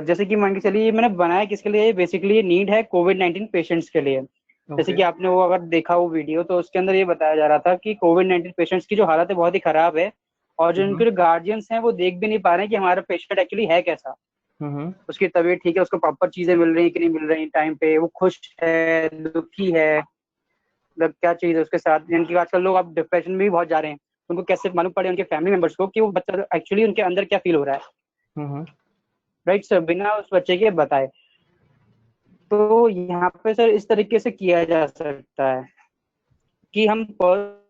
जैसे कि मान के चलिए ये मैंने बनाया किसके लिए, बेसिकली ये नीड है कोविड 19 पेशेंट्स के लिए। जैसे ओके कि आपने वो अगर देखा वो वीडियो तो उसके अंदर ये बताया जा रहा था कि कोविड 19 पेशेंट्स की जो हालत है बहुत ही खराब है, और जो हम्म उनके गार्जियंस हैं वो देख भी नहीं पा रहे हैं कि हमारा पेशेंट एक्चुअली है कैसा। हम्म उसकी तबीयत ठीक है, उसको प्रॉपर चीजें मिल रही है कि नहीं मिल रही टाइम पे, वो खुश है, दुखी है, मतलब क्या चीज है उसके साथ। जिनकी आजकल लोग अब डिप्रेशन में भी बहुत जा रहे हैं, उनको कैसे मालूम पड़े उनके फैमिली मेंबर्स को कि वो बच्चा एक्चुअली उनके अंदर क्या फील हो रहा है, हम्म राइट सर, बिना उस बच्चे के बताए। तो यहाँ पे सर इस तरीके से किया जा सकता है कि हम पल्सेस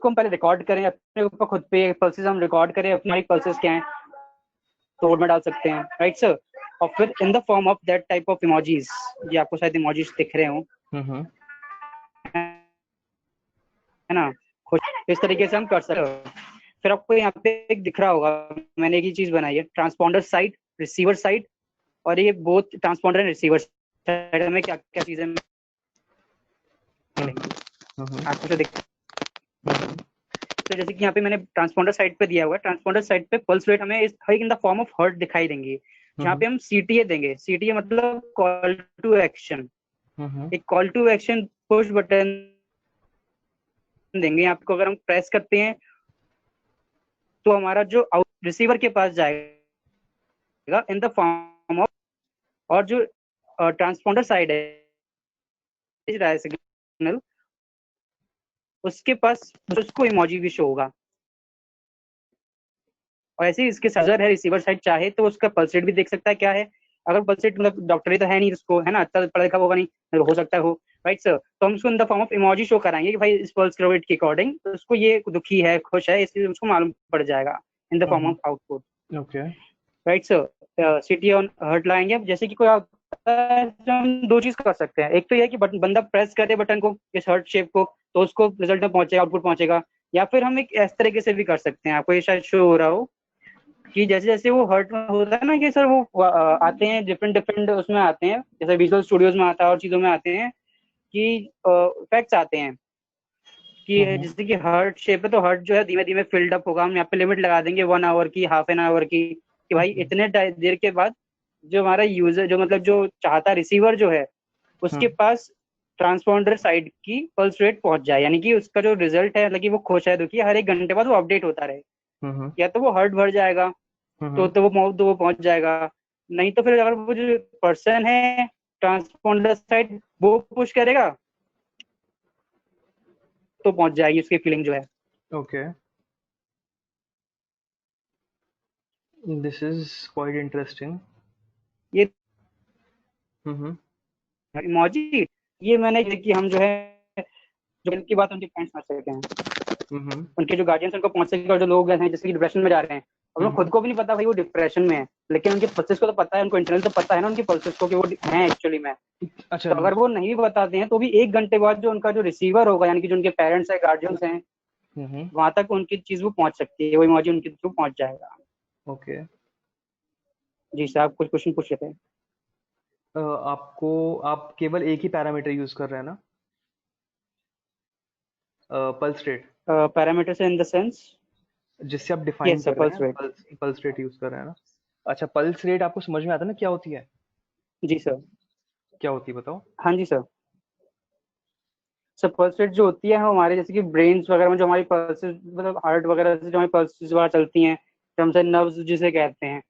को हम पहले रिकॉर्ड करें अपने ऊपर, खुद पे पल्सेस हम रिकॉर्ड करें अपनी पल्सेस क्या है, तो में डाल सकते हैं, राइट सर। और फिर इन the form of that type of emojis, ये आपको शायद इमोजीज दिख रहे हो, हम्म है ना, खुश, इस तरीके से हम कर सकते हैं। फिर आपको यहाँ पे एक दिख रहा होगा, मैंने एक ही चीज बनाई है, ट्रांसपॉन्डर साइड, रिसीवर साइड। और ये both transponder and receiver side में क्या क्या चीजें मिलेंगी आपको जो दिख। तो जैसे कि यहाँ पे मैंने ट्रांसपॉन्डर साइड पे दिया हुआ है, ट्रांसपॉन्डर साइड पे पल्स रेट हमें in the form of heart दिखाई देंगी, जहाँ पे हम सीटीए देंगे। सीटीए मतलब कॉल टू एक्शन, एक call to action push button देंगे। यहाँ पे अगर हम प्रेस करते हैं तो हमारा जो रिसीवर के पास जाएगा इन द फॉर्म ऑफ, और जो ट्रांसपॉन्डर साइड है सिग्नल, उसके पास उसको इमोजी भी शो होगा। और ऐसे ही इसके सर्जर है रिसीवर साइड, चाहे तो उसका पल्स रेट भी देख सकता है क्या है। अगर पल्स रेट मतलब डॉक्टर ही तो है नहीं उसको, है ना, अच्छा पढ़ा लिखा होगा नहीं, हो सकता है हो, राइट सर। तो हम उसको इन the form of emoji show कराएंगे कि भाई इस पल्स रेट के अकॉर्डिंग तो उसको ये दुखी है, खुश है, इसलिए उसको मालूम पड़ जाएगा in the form of output, okay right sir. CTA on heart लाएंगे। अब जैसे कि कोई हम दो चीज कर सकते हैं, एक तो ये कि बंदा प्रेस करे बटन को, इस हर्ट शेप को, तो उसको रिजल्ट में पहुंचेगा, आउटपुट पहुंचेगा। या फिर हम एक इस तरीके से भी कर सकते हैं, आपको ये शायद शो हो रहा हो कि जैसे जैसे वो हर्ट में होता है ना कि सर वो आते हैं डिफरेंट डिफरेंट उसमें आते हैं, जैसे विजुअल स्टूडियोज में आता है और चीजों में आते हैं कि इफेक्ट्स आते हैं कि जैसे कि हर्ट शेप है तो हर्ट जो है धीमे धीमे फिल्ड अप होगा। हम यहाँ पे लिमिट लगा देंगे 1 आवर की, हाफ एन आवर की, कि भाई इतने देर के बाद जो हमारा यूजर जो मतलब जो चाहता रिसीवर जो है उसके पास ट्रांसपॉन्डर साइड की पल्स रेट पहुंच जाए, यानी कि उसका जो रिजल्ट है, कि वो खुश है दुखी है, हर 1 घंटे बाद वो अपडेट होता रहे। या तो वो हर्ट भर जाएगा तो वो पहुंच जाएगा, नहीं तो फिर अगर वो जो पर्सन है ट्रांसपॉन्डर साइड वो पुश करेगा तो पहुंच जाएगी उसकी फीलिंग जो है। Okay, this is quite interesting. ये हम्म इमोजी ये मैंने कि हम जो है जो उनकी बात उनके पेरेंट्स समझ सकते हैं, हम्म उनके जो गार्जियंस उनको पहुंच सके। और जो लोग हैं जैसे कि डिप्रेशन में जा रहे हैं, उनको खुद को भी नहीं पता भाई वो डिप्रेशन में है, लेकिन उनके पल्सेस को तो पता है, उनको इंटरनल तो पता है ना उनके पल्सेस को कि वो हैं एक्चुअली में। अच्छा। तो अगर वो नहीं बताते हैं तो भी 1 घंटे बाद जो उनका जो रिसीवर होगा, यानी कि जो उनके पेरेंट्स है, गार्जियंस हैं, वहां तक उनकी चीज वो पहुंच सकती है, वो इमोजी उनके थ्रू पहुंच जाएगा। ओके, जी सर, आप कुछ क्वेश्चन पूछ रहे थे। आपको, आप केवल एक ही पैरामीटर यूज कर रहे हैं ना, pulse rate? Parameters in the sense? जिससे आप डिफाइन यस सर, कर रहे पल्स हैं, रेट। पल्स रेट यूज कर रहे हैं ना? अच्छा, पल्स रेट आपको समझ में आता है ना क्या होती है? जी सर। क्या होती है बताओ। हाँ जी सर। सर पल्स रेट जो होती है, हम हमारे जैसे कि ब्रेन्स वगैरह में जो हमारी पल्सेस, मतलब हार्ट वगैरह से जो हमारी पल्सेस वगैरह चलती हैं, जो हमसे नर्व्स जिसे कहते हैं,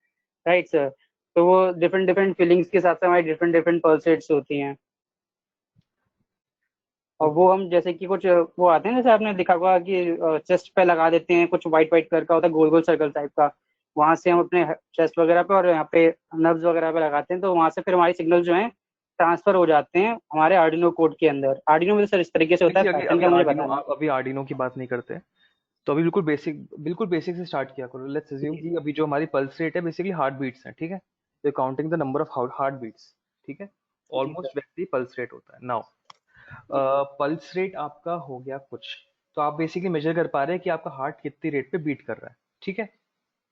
राइट सर। तो वो डिफरेंट डिफरेंट फीलिंग्स के साथ हमारी डिफरेंट डिफरेंट पल्स रेट्स होती हैं। और ओके। वो हम जैसे कि कुछ वो आते हैं, जैसे आपने देखा होगा कि चेस्ट पे लगा देते हैं, कुछ व्हाइट व्हाइट कलर का होता है, गोल गोल सर्कल टाइप का। वहां से हम अपने चेस्ट वगैरह पे और यहाँ पे नर्व्स वगैरह पे लगाते हैं, तो वहां से फिर हमारे सिग्नल जो है ट्रांसफर हो जाते हैं हमारे आर्डिनो कोड के अंदर। आर्डिनो में सर इस तरीके से होता है, देखिए, अभी पैटर्न अभी का मुझे आर्डिनो पता नहीं। अभी आर्डिनो की बात नहीं करते। तो अभी बिल्कुल बेसिक से स्टार्ट किया करो। लेट्स अज्यूम जी कि अभी जो हमारी पल्स रेट है बेसिकली हार्ट बीट्स है, ठीक है? तो counting the number of heart beats, ठीक है? जी सर। ऑलमोस्ट वैसे ही पल्स रेट होता है। नाउ जी सर। पल्स रेट आपका हो गया कुछ, तो आप बेसिकली मेजर कर पा रहे हैं कि आपका हार्ट कितनी रेट पे बीट कर रहा है, ठीक है?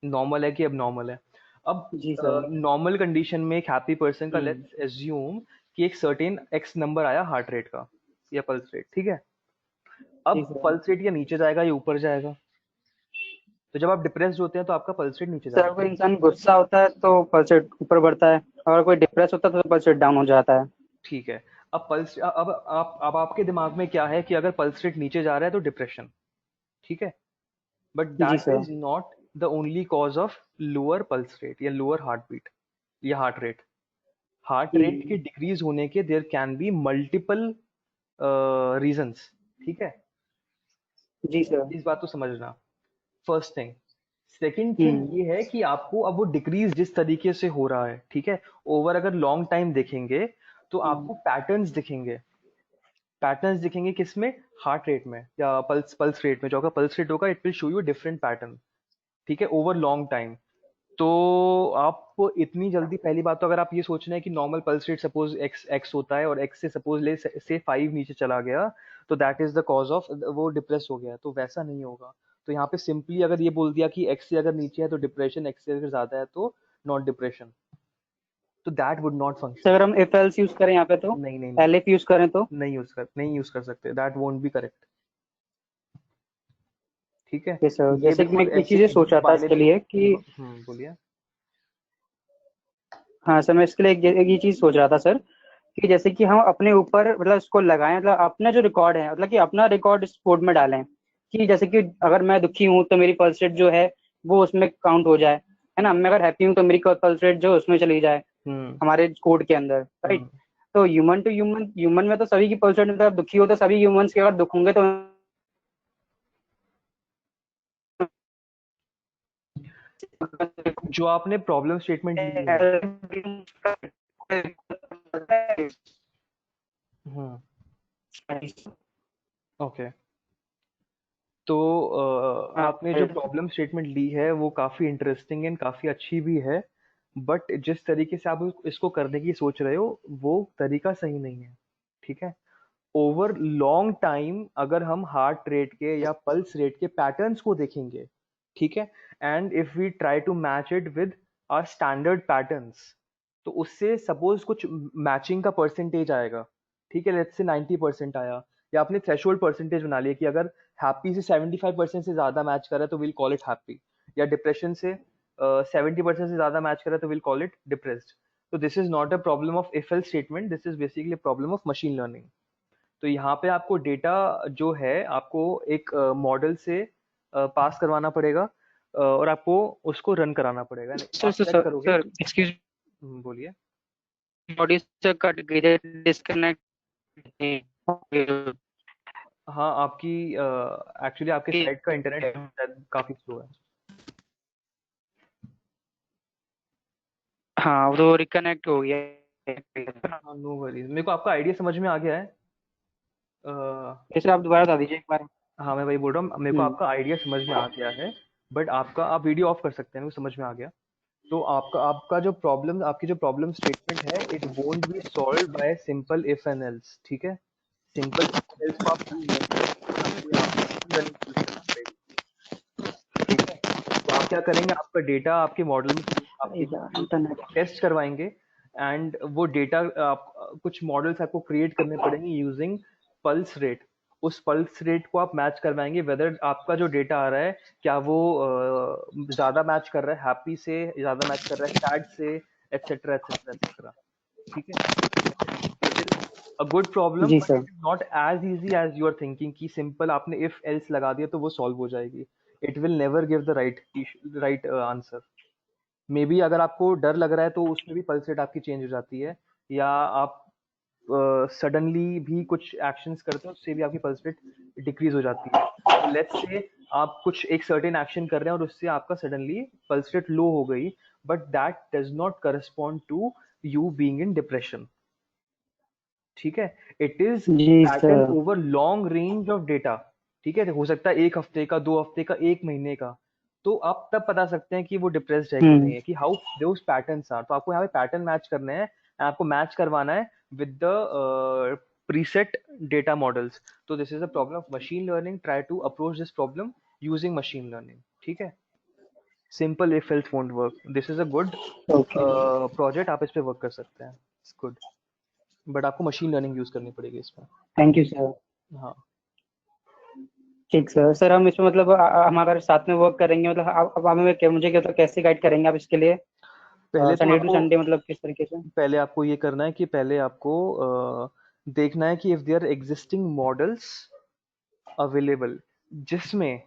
नॉर्मल है कि अब नॉर्मल है। अब जी सर। नॉर्मल कंडीशन में एक हैप्पी पर्सन का हम्म। लेट्स एज्यूम कि एक सर्टेन एक्स नंबर आया हार्ट रेट का या पल्स रेट, ठीक है? जी अब सर। पल्स रेट या नीचे जाएगा या ऊपर जाएगा? तो जब आप डिप्रेस्ड होते हैं तो आपका पल्स रेट नीचे सर जाता कोई इंसान गुस्सा होता है तो पल्स रेट ऊपर बढ़ता है, और कोई डिप्रेस होता है तो पल्स रेट डाउन हो जाता है। है, ठीक है? अब पल्स अब आपके दिमाग में क्या है कि अगर पल्स रेट नीचे जा रहा है तो डिप्रेशन, ठीक है? बट जी that sir. Is not the only cause of lower pulse rate या लोअर हार्ट बीट या हार्ट रेट। हार्ट रेट के हम्म। डिक्रीज होने के there can be multiple reasons, ठीक है? जी सर। इस बात को समझना, first thing. Second thing hmm. ये है कि आपको अब वो डिक्रीज जिस तरीके से हो रहा है, ठीक है, ओवर अगर लॉन्ग टाइम देखेंगे तो हम्म। आपको पैटर्न्स दिखेंगे। पैटर्न्स दिखेंगे किसमें? हार्ट रेट में या पल्स रेट में। जो आपका पल्स रेट होगा it will show you different pattern, ठीक है, ओवर लॉन्ग टाइम। तो आप इतनी जल्दी, पहली बात तो अगर आप ये सोच रहे हैं कि normal pulse rate suppose x x होता है और एक्स से सपोज से 5 नीचे चला गया तो that is the cause of वो डिप्रेस हो गया, तो वैसा नहीं होगा। तो यहाँ पे सिंपली अगर ये बोल दिया कि एक्स से अगर नीचे है तो डिप्रेशन, एक्स से अगर ज्यादा है तो नॉट डिप्रेशन, तो दैट वुड नॉट तो फंक्शन। अगर हम इफ एल्स यूज करें यहाँ पे तो, नहीं नहीं नहीं, एल इफ यूज करें तो। नहीं यूज कर सकते, दैट वोंट बी करेक्ट, ठीक है? ये सर, ये जैसे कि मैं बिल्कुल एक ऐसे चीज ये सोच एकदम रहा था इसके बाइनरी। लिए कि, बोलिए। हाँ सर मैं इसके लिए एक ये चीज सोच रहा था सर, कि जैसे कि हम अपने ऊपर मतलब इसको लगाएं, मतलब अपना जो रिकॉर्ड है, मतलब कि अपना रिकॉर्ड इस कोड में डालें, कि जैसे कि अगर मैं दुखी हूँ तो मेरी पल्स रेट जो है वो उसमें काउंट हो जाए, है ना। मैं अगर हैप्पी हूँ तो मेरी पल्स रेट जो है उसमें चली जाए, हम्म हमारे कोड के अंदर, राइट। हम्म तो ह्यूमन टू ह्यूमन, ह्यूमन में तो सभी की पल्स रेट, मतलब आप दुखी हो तो सभी ह्यूमंस के अगर दुख होंगे तो जो आपने प्रॉब्लम स्टेटमेंट ली है। हम्म ओके। तो आपने जो प्रॉब्लम स्टेटमेंट ली है वो काफी इंटरेस्टिंग एंड काफी अच्छी भी है, बट जिस तरीके से आप इसको करने की सोच रहे हो वो तरीका सही नहीं है, ठीक है? ओवर लॉन्ग टाइम अगर हम हार्ट रेट के या पल्स रेट के पैटर्न्स को देखेंगे, ठीक है, and if we try to match it with our standard patterns, तो उससे सपोज कुछ मैचिंग का परसेंटेज आएगा, ठीक है? लेट्स से 90% आया, या आपने थ्रेशोल्ड परसेंटेज बना लिया कि अगर हैप्पी से 75% से ज्यादा मैच कर रहा है तो विल कॉल इट हैप्पी, या डिप्रेशन से 70% से ज्यादा मैच कर रहा है तो विल कॉल इट डिप्रेस्ड। तो this is not a problem of if L statement, this is basically problem of machine learning. तो यहाँ पे आपको डेटा जो है आपको एक मॉडल से पास करवाना पड़ेगा, और आपको उसको रन कराना पड़ेगा। सर आप सर चेक सर करोगे। सर एक्सक्यूज, बोलिए। बॉडी से कट गई है, डिस्कनेक्ट। हाँ, आपकी एक्चुअली आपके साइड का इंटरनेट शायद काफी स्लो है। हाँ वो तो रिकनेक्ट हो गया है। हाँ, नो वरीज, मेरे को आपका आइडिया समझ में आ गया है। अ, जैसे आप दोबारा बता दीजिए एक बार। हाँ, मैं वही बोल रहा हूँ, मेरे को हम्म। आपका आइडिया समझ में आ गया है। बट आपका, आप वीडियो ऑफ कर सकते हैं, मेरे को समझ में आ गया। तो आपका आपका जो प्रॉब्लम आपकी जो प्रॉब्लम स्टेटमेंट है it won't be solve by simple if and else, ठीक है? सिंपल इफ एंड एल्स को आप यूज नहीं कर सकते, यहाँ पे आपको मशीन लर्निंग यूज करना पड़ेगा, ठीक है? तो आप क्या करेंगे, आपका डेटा आपके मॉडल में अरे आपके यार इंटरनेट। टेस्ट करवाएंगे, एंड वो डेटा आप कुछ मॉडल्स आपको क्रिएट करने पड़ेंगे यूजिंग पल्स रेट। उस पल्स रेट को आप मैच करवाएंगे वेदर आपका जो डेटा आ रहा है क्या वो ज्यादा मैच कर रहा है हैप्पी से, ज्यादा मैच कर रहा है सैड से, एटसेट्रा एटसेट्रा एटसेट्रा। ठीक है, it is a good problem जी but sir. It is not as easy as you are thinking कि सिंपल आपने इफ एल्स लगा दिया तो वो सॉल्व हो जाएगी। It will never give the right answer. Maybe अगर आपको डर लग रहा है तो उसमें भी पल्स रेट आपकी चेंज हो जाती है, या आप सडनली भी कुछ एक्शंस करते हो उससे भी आपकी पल्स रेट डिक्रीज हो जाती है। तो लेट्स से आप कुछ एक सर्टेन एक्शन कर रहे हैं और उससे आपका सडनली पल्स रेट लो हो गई, but that does not correspond to you being in depression. ठीक है, इट इज जी pattern sir. Over long range of data. ठीक है, हो सकता है 1 हफ्ते का, 2 हफ्ते का, 1 महीने का। तो आप तब बता सकते हैं कि वो डिप्रेस्ड है कि नहीं है, कि हाउ दोस पैटर्न्स आर। तो आपको यहाँ पे पैटर्न मैच करने हैं, आपको मैच करवाना है with the preset data models. तो this is a problem of machine learning, try to approach this problem using machine learning. ठीक है, simple if else won't work, this is a good okay. Project, आप इस पे वर्क कर सकते हैं, इट्स गुड, बट आपको मशीन लर्निंग यूज करनी पड़ेगी इसमें। Thank you sir. हाँ, ठीक सर। सर हम इसमें मतलब हम अगर साथ में वर्क करेंगे मतलब अब हमें मुझे क्या मतलब कैसे गाइड करेंगे आप इसके लिए पहले तो संडे टू आपको संडे मतलब किस तरीके से? पहले आपको ये करना है कि पहले आपको देखना है कि if their existing models available जिसमें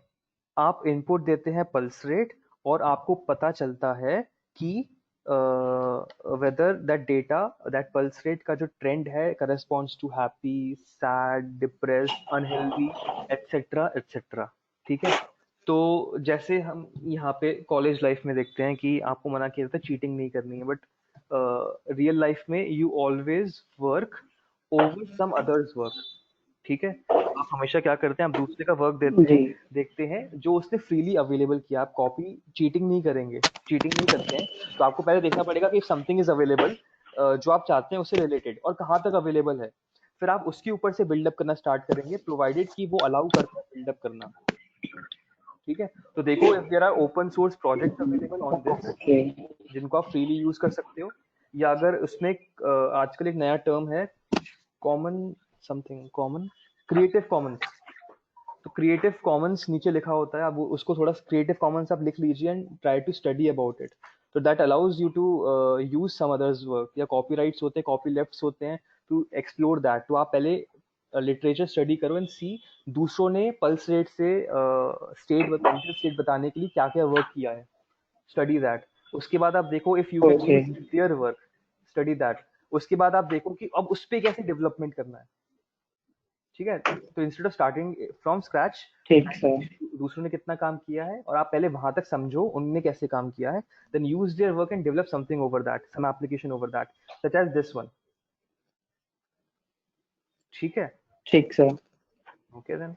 आप इनपुट देते हैं पल्स रेट और आपको पता चलता है कि whether that data, that pulse rate का जो ट्रेंड है corresponds to happy, sad, depressed, unhealthy, etcetera etcetera. ठीक है, तो जैसे हम यहाँ पे कॉलेज लाइफ में देखते हैं कि आपको मना किया जाता है चीटिंग नहीं करनी है, बट रियल लाइफ में you always work over some others work. ठीक है, आप हमेशा क्या करते हैं, आप दूसरे का वर्क देते जी। हैं, देखते हैं जो उसने फ्रीली अवेलेबल किया, आप कॉपी चीटिंग नहीं करेंगे, चीटिंग नहीं करते हैं। तो आपको पहले देखना पड़ेगा कि समथिंग इज अवेलेबल जो आप चाहते हैं उससे रिलेटेड और कहाँ तक अवेलेबल है, फिर आप उसके ऊपर से बिल्डअप करना स्टार्ट करेंगे, प्रोवाइडेड कि वो अलाउ करता है बिल्डअप करना। ठीक है, तो देखो if there are open source project available on this okay. जिनको आप फ्रीली यूज कर सकते हो, या अगर उसमें आजकल एक नया टर्म है common, something common, creative Commons. तो क्रिएटिव कॉमन्स नीचे लिखा होता है, आप उसको थोड़ा क्रिएटिव कॉमन्स आप लिख लीजिए and try to study about it. तो that allows you to use some others work, या कॉपीराइट्स होते हैं, कॉपी लेफ्ट्स होते हैं, टू एक्सप्लोर दैट। तो आप पहले लिटरेचर स्टडी करो एंड सी दूसरों ने पल्स रेट से स्टेट मेंटल स्टेट बताने के लिए क्या क्या वर्क किया है, स्टडी दैट। उसके बाद आप देखो if you can okay. Use their work, study that. उसके बाद आप देखो कि अब उस पे कैसे डेवलपमेंट करना है। ठीक है, तो instead of starting from scratch, ठीक सर। दूसरों ने कितना काम किया है और आप पहले वहां तक समझो उनने कैसे काम किया है, then use their work and develop something over that, some application over that, such as this one. ठीक है, ठीक सर। Okay then.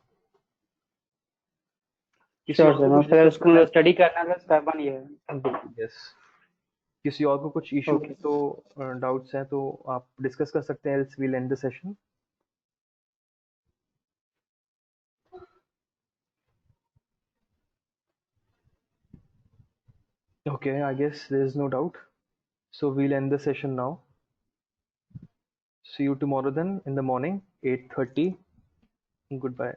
किसी श्योर और सर। को मैं कुछ फिर डिस्कस उसको करना मतलब स्टडी करना है स्टेप वन ये है। है? बिल्कुल, यस। किसी और को कुछ इशू है ओके। तो, डाउट्स हैं तो आप डिस्कस कर सकते हैं, else we'll end the session. Okay, I guess there is no doubt. So we'll end the session now. See you tomorrow then in the morning, 8:30. Goodbye.